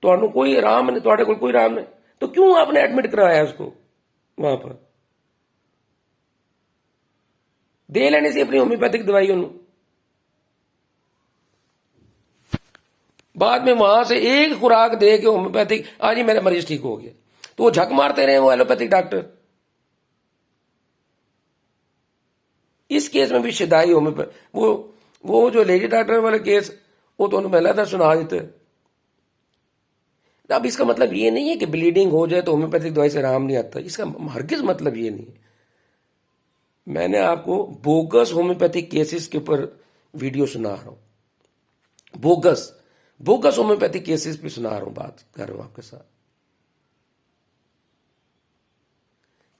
تمہیں کوئی آرام نہیں، تھوڑے کوئی آرام نہیں. تو کیوں آپ نے ایڈمٹ کرایا اس کو وہاں پر؟ دے لینے سے اپنی ہومیوپیتھک دوائی انہوں. بعد میں وہاں سے ایک خوراک دے کے ہومیوپیتھک، جی میرا مریض ٹھیک ہو گیا. تو وہ جھک مارتے رہے وہ ایلوپیتھک ڈاکٹر. اس کیس میں بھی شدائی ہومیوپیتھ، وہ جو لیڈی ڈاکٹر والا کیس، وہ تو انہوں نے سنا دیتے. اب اس کا مطلب یہ نہیں ہے کہ بلیڈنگ ہو جائے تو ہومیوپیتھک دوائی سے آرام نہیں آتا. اس کا ہرگز مطلب یہ نہیں ہے. میں نے آپ کو بوگس ہومیوپیتھک کیسز کے اوپر ویڈیو سنا رہا ہوں. بوگس ہومیوپیتھک کیسز پہ سنا رہا ہوں، بات کر رہا ہوں آپ کے ساتھ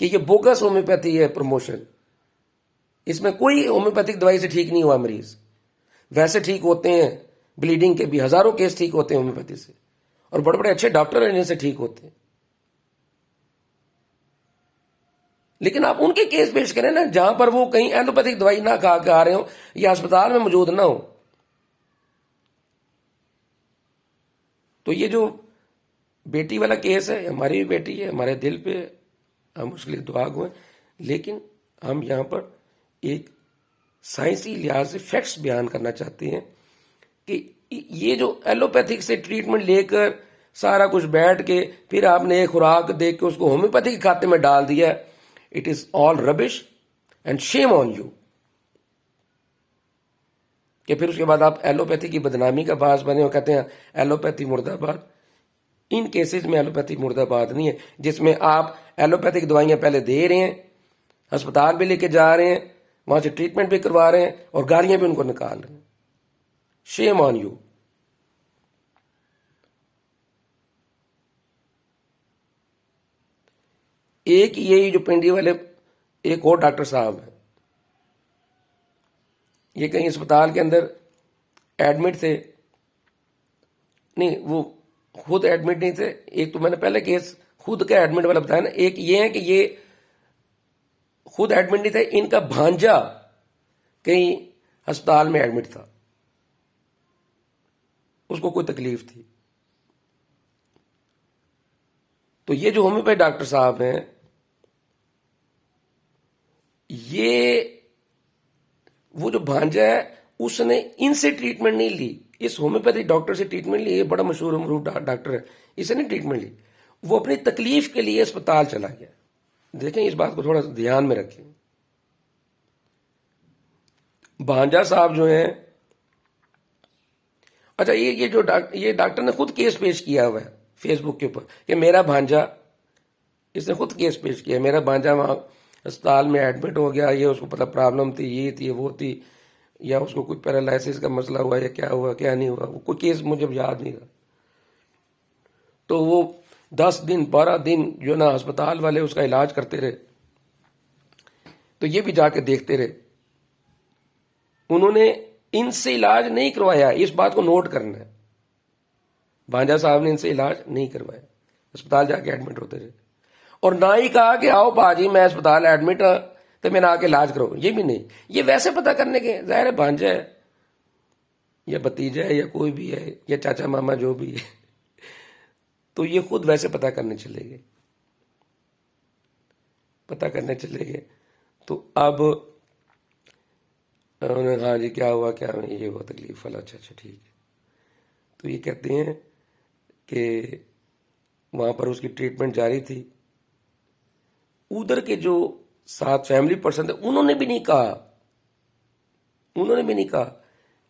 کہ یہ بوگس ہومیوپیتھی ہے پروموشن. اس میں کوئی ہومیوپیتھک دوائی سے ٹھیک نہیں ہوا مریض. ویسے ٹھیک ہوتے ہیں، بلیڈنگ کے بھی ہزاروں کیس ٹھیک ہوتے ہیں ہومیوپیتھی سے، اور بڑے بڑے اچھے ڈاکٹر ہیں جن سے ٹھیک ہوتے ہیں. لیکن آپ ان کے کیس پیش کریں نا جہاں پر وہ کہیں ایلوپیتھک دوائی نہ کھا کے آ رہے ہوں یا اسپتال میں موجود نہ ہو. تو یہ جو بیٹی والا کیس ہے، ہماری بھی بیٹی ہے، ہمارے دل پہ، ہم اس کے لیے دعا گو ہیں. لیکن ہم یہاں پر ایک سائنسی لحاظ سے فیکٹس بیان کرنا چاہتے ہیں کہ یہ جو ایلوپیتھک سے ٹریٹمنٹ لے کر سارا کچھ بیٹھ کے پھر آپ نے ایک خوراک دے کے اس کو ہومیوپیتھی کے کھاتے میں ڈال دیا، اٹ از آل ربش اینڈ شیم آن یو. کہ پھر اس کے بعد آپ ایلوپیتھی کی بدنامی کا باعث بنے اور کہتے ہیں ایلوپیتھی مردہ باد. ان کیسز میں ایلوپیتھی مردہ باد نہیں ہے، جس میں آپ ایلوپیتھک دوائیاں پہلے دے رہے ہیں، ہسپتال بھی لے کے جا رہے ہیں، وہاں سے ٹریٹمنٹ بھی کروا رہے ہیں اور گالیاں بھی ان کو نکال رہے ہیں. شیم آن یو. ایک یہی جو پنڈی والے ایک اور ڈاکٹر صاحب ہیں، یہ کہیں اسپتال کے اندر ایڈمٹ تھے، نہیں وہ خود ایڈمٹ نہیں تھے. ایک تو میں نے پہلے کیس خود کا ایڈمٹ والا بتایا نا، ایک یہ ہے کہ یہ خود ایڈمٹ نہیں تھے، ان کا بھانجا کہیں ہسپتال میں ایڈمٹ تھا، اس کو کوئی تکلیف تھی. تو یہ جو ہومیوپیتھ ڈاکٹر صاحب ہیں، یہ وہ جو بھانجا ہے اس نے ان سے ٹریٹمنٹ نہیں لی، اس ہومیوپیتھی ڈاکٹر سے ٹریٹمنٹ لی. یہ بڑا مشہور معروف ڈاکٹر ہے، اسے نہیں ٹریٹمنٹ لی، وہ اپنی تکلیف کے لیے اسپتال چلا گیا. دیکھیں اس بات کو تھوڑا سا دھیان میں رکھیں. بھانجا صاحب جو ہیں، اچھا یہ ڈاکٹر نے خود کیس پیش کیا ہوا ہے فیس بک کے اوپر کہ میرا بھانجا، اس نے خود کیس پیش کیا، میرا بھانجا وہاں اسپتال میں ایڈمٹ ہو گیا، یہ اس کو پتہ پرابلم تھی، یہ تھی وہ تھی، یا اس کو کوئی پیرالائسس کا مسئلہ ہوا یا کیا ہوا کیا نہیں ہوا، وہ کوئی کیس مجھے یاد نہیں رہا. تو وہ 10 دن 12 دن جو نا ہسپتال والے اس کا علاج کرتے رہے. تو یہ بھی جا کے دیکھتے رہے، انہوں نے ان سے علاج نہیں کروایا. اس بات کو نوٹ کرنا ہے، بھانجا صاحب نے ان سے علاج نہیں کروایا، اسپتال جا کے ایڈمٹ ہوتے رہے. اور نہ ہی کہا کہ آؤ باجی میں اسپتال ایڈمٹ ہوں، تو میں نے آ کے علاج کرو، یہ بھی نہیں. یہ ویسے پتہ کرنے کے، ظاہر ہے بھانجا ہے یا بھتیجا ہے یا کوئی بھی ہے یا چاچا ماما جو بھی ہے، تو یہ خود ویسے پتہ کرنے چلے گئے، پتہ کرنے چلے گئے. تو اب انہوں نے ہاں جی کیا ہوا، کیا یہ وہ تکلیف والا، اچھا ٹھیک ہے. تو یہ کہتے ہیں کہ وہاں پر اس کی ٹریٹمنٹ جاری تھی. ادھر کے جو 7 فیملی پرسن تھے انہوں نے بھی نہیں کہا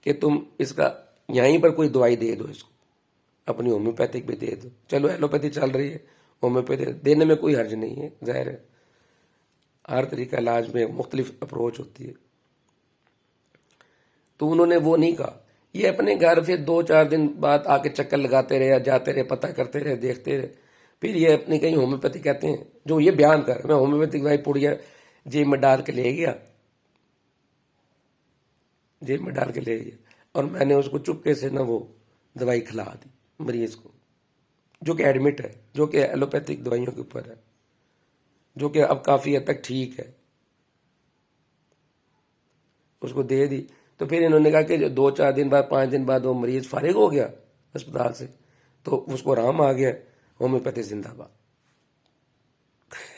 کہ تم اس کا یہیں پر کوئی دوائی دے دو، اس کو اپنی ہومیوپیتھک بھی دے دو. چلو ایلوپیتھی چل رہی ہے، ہومیوپیتھی دینے میں کوئی حرج نہیں ہے، ظاہر ہے ہر طریقہ علاج میں مختلف اپروچ ہوتی ہے. تو انہوں نے وہ نہیں کہا. یہ اپنے گھر پھر 2-4 دن بعد آ کے چکر لگاتے رہے، جاتے رہے، پتہ کرتے رہے، دیکھتے رہے. پھر یہ اپنی کہیں ہومیوپیتھی کہتے ہیں، جو یہ بیان کر میں ہومیوپیتھی دوائی پوڑیا جیب میں ڈال کے لے گیا، اور میں نے اس کو چپکے سے نہ وہ دوائی کھلا دی مریض کو، جو کہ ایڈمٹ ہے، جو کہ ایلوپیتھک دوائیوں کے اوپر ہے، جو کہ اب کافی حد تک ٹھیک ہے، اس کو دے دی. تو پھر انہوں نے کہا کہ 2-4 دن بعد 5 دن بعد وہ مریض فارغ ہو گیا اسپتال سے، تو اس کو آرام آ گیا. ہومیوپیتھی زندہ باد.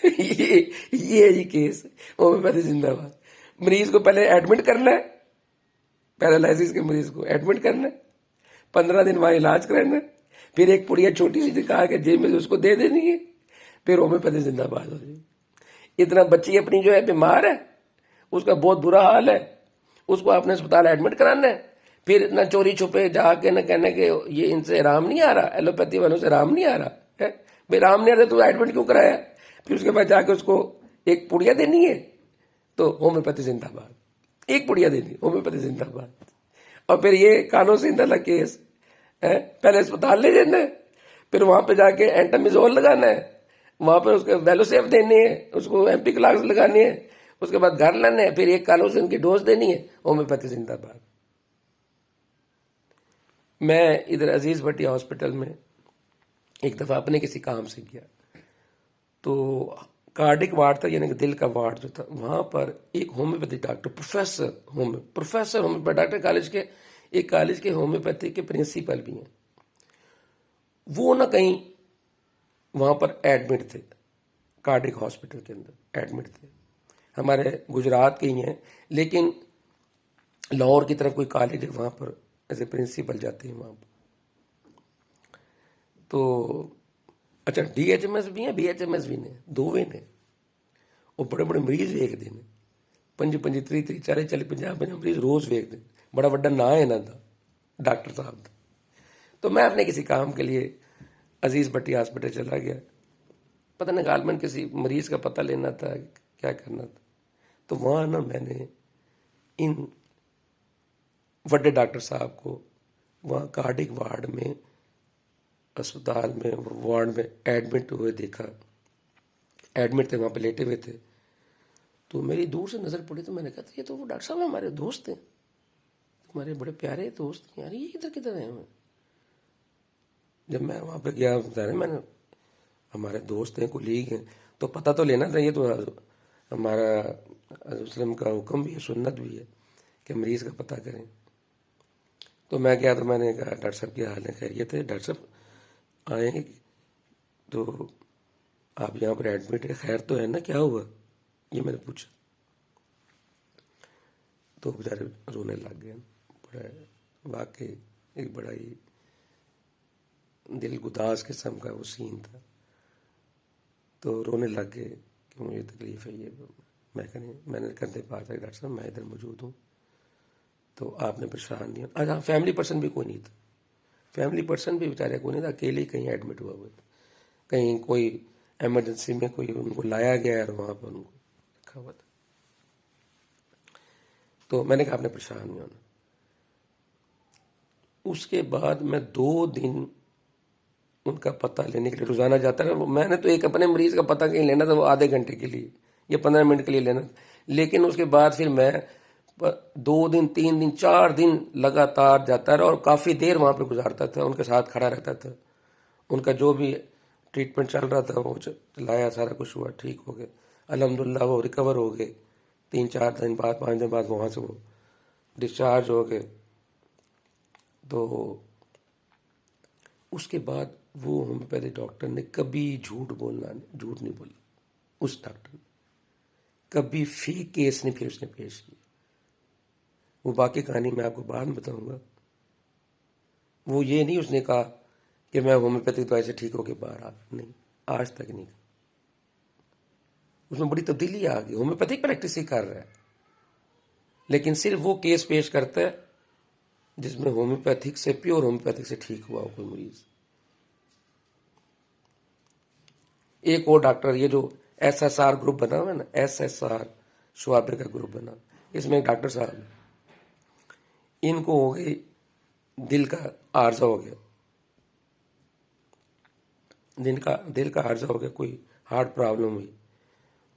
یہ ہے کیس، ہومیوپیتھی زندہ باد. مریض کو پہلے ایڈمٹ کرنا ہے، پیرالائسس کے مریض کو ایڈمٹ کرنا ہے، 15 دن وہاں علاج کرانا ہے، پھر ایک پڑیا چھوٹی سی دکھا کے جیب میں اس کو دے دینی ہے، پھر ہومیوپیتھی زندہ باد ہو جائے. اتنا بچی اپنی جو ہے بیمار ہے، اس کا بہت برا حال ہے، اس کو اپنے اسپتال ایڈمٹ کرانا ہے. پھر نہ چوری چھپے جا کے نہ کہنا کہ یہ ان سے آرام نہیں آ رہا، ایلوپیتھی والوں سے آرام نہیں آ رہا ہے. بھائی آرام نہیں آ رہا تو ایڈمٹ کیوں کرایا؟ پھر اس کے بعد جا کے اس کو ایک پڑیا دینی ہے، تو ہومیوپیتھی زندہ باد. ایک پڑیا دینی، ہومیوپیتھی زندہ باد. اور پھر یہ کانوں سے اندر کیس ہے، پہلے اسپتال لے جانا ہے، پھر وہاں پہ جا کے اینٹامیزول لگانا ہے، وہاں پہ اس کے ویلوسیف دینے ہیں، اس کو ایم پی کلاس لگانی ہے، اس کے بعد گھر لانا ہے، پھر ایک کالوسین کی ڈوز دینی ہے. ہومیوپیتھی زندہ باد. میں ادھر عزیز بٹی ہاسپٹل میں ایک دفعہ اپنے کسی کام سے گیا، تو کارڈک وارڈ تھا، یعنی کہ دل کا وارڈ جو تھا، وہاں پر ایک homeopathy doctor, professor homeopathy doctor college کے ہومیوپیتھی کے پرنسپل بھی ہیں. وہ نہ کہیں وہاں پر ایڈمٹ تھے، کارڈک ہاسپٹل کے اندر ایڈمٹ تھے. ہمارے گجرات کے ہی ہیں، لیکن لاہور کی طرف کوئی کالج ہے، وہاں پر ایز اے پرنسپل جاتے ہیں وہاں پر. تو اچھا ڈی ایچ ایم ایس بھی ہیں، بی ایچ ایم ایس بھی نے، دوویں نے. وہ بڑے بڑے مریض ویک دیں، 25 30 40 50 مریض روز ویک دیں. بڑا وڈا نا ہے نا دا ڈاکٹر صاحب دا. تو میں اپنے کسی کام کے لیے عزیز بٹی ہاسپٹل چلا گیا. پتہ نہیں غالباً کسی مریض کا پتہ لینا تھا، کیا کرنا تھا. تو وہاں نا میں نے ان بڑے ڈاکٹر صاحب کو وہاں کارڈک وارڈ میں، اسپتال میں وارڈ میں ایڈمٹ ہوئے دیکھا. ایڈمٹ تھے، وہاں پہ لیٹے ہوئے تھے. تو میری دور سے نظر پڑی تو میں نے کہا یہ تو وہ ڈاکٹر صاحب ہمارے دوست ہیں، ہمارے بڑے پیارے دوست ہیں یار، یہ کدھر ہیں ہمیں. جب میں وہاں پہ گیا، میں نے ہمارے دوست ہیں، کولیگ ہیں، تو پتہ تو لینا چاہیے. تو ہمارا وسلم کا حکم بھی ہے، سنت بھی ہے کہ مریض کا پتہ کریں. تو میں گیا تو میں نے کہا ڈاکٹر صاحب کیا حال ہے، خیریت ہے؟ ڈاکٹر صاحب آئے تو آپ یہاں پر ایڈمٹ ہے، خیر تو ہے نا، کیا ہوا؟ یہ میں نے پوچھا. تو بیچارے رونے لگ گئے. بڑا واقعی ایک بڑا ہی دل گداز قسم کا وہ سین تھا. تو رونے لگ گئے کہ مجھے تکلیف ہے یہ. میں نے کندھے پا تھا ڈاکٹر صاحب میں ادھر موجود ہوں، تو آپ نے پریشان نہیں. اچھا فیملی پرسن بھی کوئی نہیں تھا، فیملی پرسن بھی بیچارے کوئی نہیں تھا، اکیلے ہی کہیں ایڈمٹ ہوا تھا. کہیں کوئی ایمرجنسی میں کوئی ان کو لایا گیا ہے اور وہاں پر ان کو رکھا ہوا تھا. تو میں نے کہا آپ نے پریشان نہیں ہونا. اس کے بعد میں 2 دن ان کا پتہ لینے کے لیے روزانہ جاتا رہا. میں نے تو ایک اپنے مریض کا پتہ کہیں لینا تھا وہ آدھے گھنٹے کے لیے یا 15 منٹ کے لیے لینا تھا. لیکن اس کے بعد پھر میں 2 دن 3 دن 4 دن لگاتار جاتا رہا اور کافی دیر وہاں پہ گزارتا تھا، ان کے ساتھ کھڑا رہتا تھا. ان کا جو بھی ٹریٹمنٹ چل رہا تھا وہ چلایا، سارا کچھ ہوا، ٹھیک ہو گئے الحمدللہ، وہ ریکور ہو گئے. 3-4 دن بعد 5 دن بعد وہاں سے وہ ڈسچارج ہو گئے. تو اس کے بعد وہ ہومیوپیتھی ڈاکٹر نے کبھی جھوٹ نہیں بولا. اس ڈاکٹر نے کبھی فیک کیس نہیں پھر اس نے پیش کیا. وہ باقی کہانی میں آپ کو بعد میں بتاؤں گا. وہ یہ نہیں اس نے کہا کہ میں ہومیوپیتھی دوائی سے ٹھیک ہو کے باہر آ گیا. نہیں، آج تک نہیں. اس میں بڑی تبدیلی آ گئی. ہومیوپیتھک پریکٹس ہی کر رہا ہے لیکن صرف وہ کیس پیش کرتا ہے جس میں ہومیوپیتھک سے پیور ہومیوپیتھک سے ٹھیک ہوا ہو کوئی مریض. ایک اور ڈاکٹر، یہ جو ایس ایس آر گروپ بنا ہوا ہے نا، ایس ایس آر شعبے کا گروپ بنا، اس میں ایک ڈاکٹر صاحب ہیں، ان کو ہو گئی دل کا عارضہ ہو گیا. دل کا عارضہ ہو گیا، کوئی ہارٹ پرابلم ہوئی.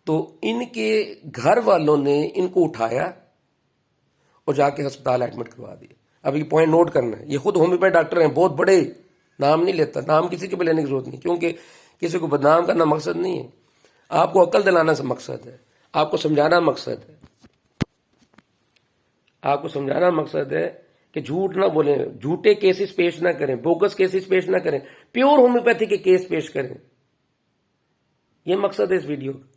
تو ان کے گھر والوں نے ان کو اٹھایا اور جا کے ہسپتال ایڈمٹ کروا دیا. اب یہ پوائنٹ نوٹ کرنا ہے، یہ خود ہومیوپیتھ ڈاکٹر ہیں، بہت بڑے، نام نہیں لیتا، نام کسی کے بھی لینے کی ضرورت نہیں، کیونکہ کسی کو بدنام کرنا مقصد نہیں ہے. آپ کو عقل دلانا سے مقصد ہے، آپ کو سمجھانا مقصد ہے. آپ کو سمجھانا مقصد ہے کہ جھوٹ نہ بولیں، جھوٹے کیسز پیش نہ کریں، بوگس کیسز پیش نہ کریں، پیور ہومیوپیتھی کے کیس پیش کریں. یہ مقصد ہے اس ویڈیو کا.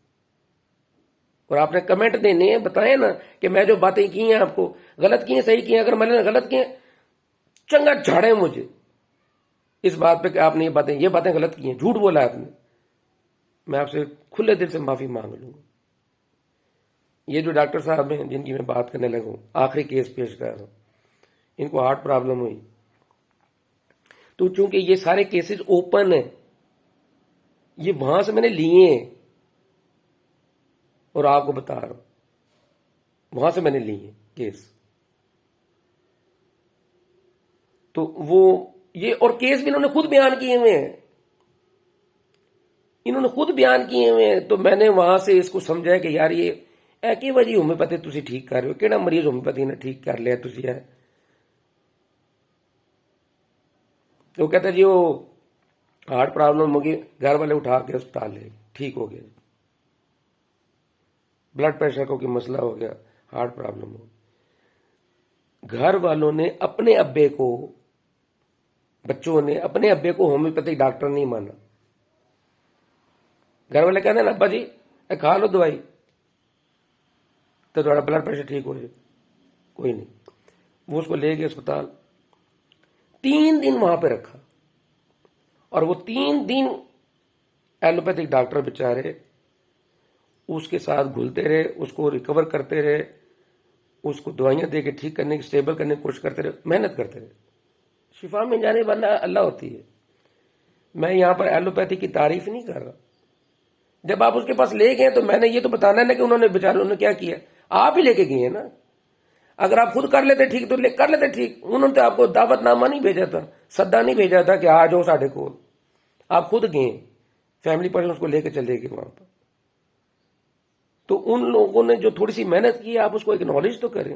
اور آپ نے کمنٹ دینے ہیں، بتائیں نا کہ میں جو باتیں کی ہیں آپ کو غلط کی ہیں، صحیح کی ہیں. اگر میں نے غلط کی ہیں چنگا جھاڑیں مجھے اس بات پہ کہ آپ نے یہ باتیں غلط کی ہیں، جھوٹ بولا آپ نے. میں آپ سے کھلے دل سے معافی مانگ لوں گا. یہ جو ڈاکٹر صاحب ہیں جن کی میں بات کرنے لگا ہوں، آخری کیس پیش کر رہا ہوں، ان کو ہارٹ پرابلم ہوئی. تو چونکہ یہ سارے کیسز اوپن ہیں، یہ وہاں سے میں نے لیے ہیں اور آپ کو بتا رہا ہوں، وہاں سے میں نے لیے ہیں کیس. تو وہ یہ اور کیس بھی انہوں نے خود بیان کیے ہوئے ہیں، انہوں نے خود بیان کیے ہوئے ہیں. تو میں نے وہاں سے اس کو سمجھا کہ یار یہ کی وجہ ہومیوپیتھی تسی ٹھیک کر رہے ہو، کہڑا مریض ہومیوپیتھی نے ٹھیک کر لیا تسی ہے. تو کہتا جی وہ ہارٹ پرابلم ہوگی، گھر والے اٹھا کے اسپتال لے ٹھیک ہو گیا. بلڈ پریشر کا کوئی مسئلہ ہو گیا، ہارٹ پرابلم ہو. گھر والوں نے اپنے ابے کو، بچوں نے اپنے ابے کو ہومیوپیتھک ڈاکٹر نہیں مانا. گھر والے کہتے ہیں نا ابا جی کھا لو دوائی تو تھوڑا بلڈ پریشر ٹھیک ہو جائے. کوئی نہیں. وہ اس کو لے گئے اسپتال، 3 دن وہاں پہ رکھا اور وہ 3 دن ایلوپیتھک ڈاکٹر بیچارے اس کے ساتھ گھلتے رہے، اس کو ریکور کرتے رہے، اس کو دوائیاں دے کے ٹھیک کرنے کی، اسٹیبل کرنے کی کوشش کرتے رہے، محنت کرتے رہے. شفا میں جانے والا اللہ ہوتی ہے. میں یہاں پر ایلوپیتھی کی تعریف نہیں کر رہا. جب آپ اس کے پاس لے گئے تو میں نے یہ تو بتانا ہے نا کہ انہوں نے بیچارے انہوں نے کیا کیا. آپ ہی لے کے گئے ہیں نا. اگر آپ خود کر لیتے ٹھیک تو کر لیتے ٹھیک. انہوں نے تو آپ کو دعوت نامہ نہیں بھیجا تھا، سدا نہیں بھیجا تھا کہ آ جاؤ ساڈے کو. آپ خود گئے، فیملی پرسن اس کو لے کے چلے گئے وہاں پر. تو ان لوگوں نے جو تھوڑی سی محنت کی آپ اس کو ایکنالج تو کریں.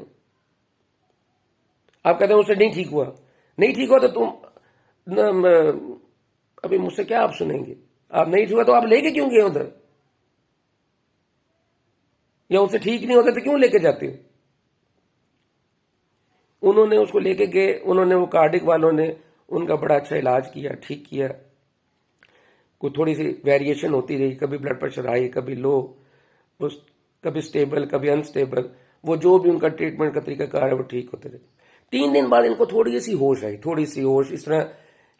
آپ کہتے ہیں اس سے نہیں ٹھیک ہوا، نہیں ٹھیک ہوا تو تم ابھی مجھ سے کیا آپ سنیں گے. آپ نہیں ٹھیک ہوا تو آپ لے کے کیوں گئے ادھر، یا ان سے ٹھیک نہیں ہوتا تو کیوں لے کے جاتے ہو. انہوں نے اس کو لے کے گئے، انہوں نے وہ کارڈک والوں نے ان کا بڑا اچھا علاج کیا، ٹھیک کیا. کوئی تھوڑی سی ویریشن ہوتی رہی، کبھی بلڈ پریشر ہائی، کبھی لو، کبھی سٹیبل، کبھی انسٹیبل. وہ جو بھی ان کا ٹریٹمنٹ کا طریقہ کار ہے وہ ٹھیک ہوتے رہے. 3 دن بعد ان کو تھوڑی سی ہوش آئی، تھوڑی سی ہوش، اس طرح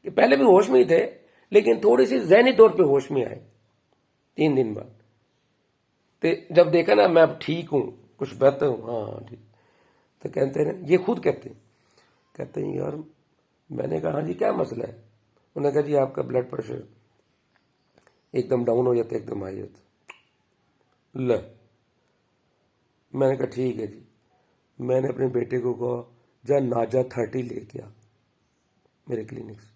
کہ پہلے بھی ہوش میں ہی تھے لیکن تھوڑی سی ذہنی طور پہ ہوش میں آئے 3 دن بعد. تو جب دیکھا نا میں اب ٹھیک ہوں، کچھ بہتر ہوں، ہاں ٹھیک، تو کہتے ہیں یہ خود کہتے ہیں یار. میں نے کہا ہاں جی کیا مسئلہ ہے. انہوں نے کہا جی آپ کا بلڈ پریشر ایک دم ڈاؤن ہو جاتا ہے، ایک دم ہائی ہوتا. لے، میں نے کہا ٹھیک ہے جی. میں نے اپنے بیٹے کو کہا جا ناجا 30 لے کے آ میرے کلینک سے.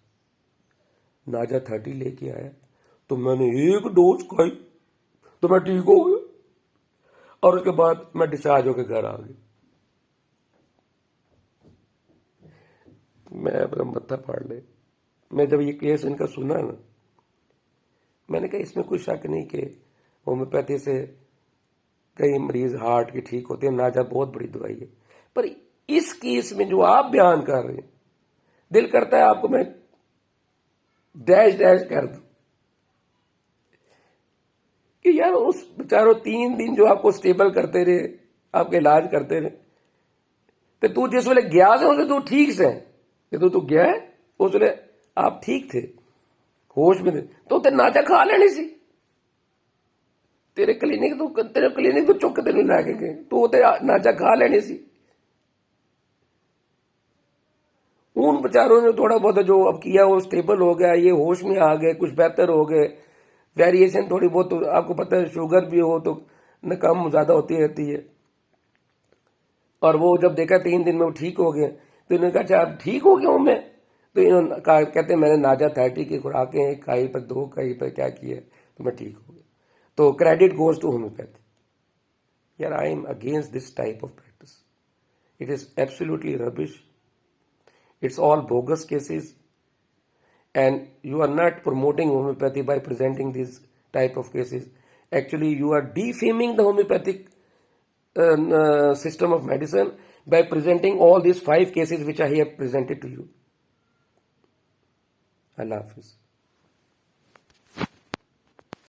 ناجا 30 لے کے آیا تو میں نے ایک ڈوز کھائی تو میں ٹھیک ہو گیا، اور اس کے بعد میں ڈسچارج ہو کے گھر آ گئی. میں اپنا متھا پاڑ لے. میں جب یہ کیس ان کا سنا نا، میں نے کہا اس میں کوئی شک نہیں کہ ہومیوپیتھی سے کئی مریض ہارٹ کے ٹھیک ہوتے ہیں، ناجا بہت بڑی دوائی ہے، پر اس کیس میں جو آپ بیان کر رہے ہیں دل کرتا ہے آپ کو میں ڈیش ڈیش کر دوں کہ یار اس بیچاروں 3 دن جو آپ کو سٹیبل کرتے رہے، آپ کا علاج کرتے رہے، تو جس ویلے گیا سے تو ٹھیک سے کہ تو گیا ہے اس ویلے آپ ٹھیک تھے، ہوش میں تھے، تو ناچا کھا لینی سی، تیرے کلینک تو چک تین لے کے گئے تو ناچا کھا لینی سی. ان بچاروں نے تھوڑا بہت جو اب کیا وہ سٹیبل ہو گیا، یہ ہوش میں آ گئے، کچھ بہتر ہو گئے، ویریشن تھوڑی بہت آپ کو پتہ ہے شوگر بھی ہو تو کم زیادہ ہوتی رہتی ہے، اور وہ جب دیکھا 3 دن میں وہ ٹھیک ہو گئے تو انہوں نے کہا اچھا اب ٹھیک ہو گیا ہوں میں، تو انہوں نے کہا کہتے ہیں میں نے ناجا 30 کی خوراکیں ایک کھائی پر 2 کھائی پر کیا کیا تو میں ٹھیک ہو گیا. تو کریڈٹ گوز ٹو ہومیوپیتھی. یار I am against this type of practice. It is absolutely rubbish. It's all bogus cases, and you are not promoting homeopathy by presenting these type of cases. Actually, you are defaming the homeopathic system of medicine by presenting all these 5 cases which I have presented to you. Allah Hafiz.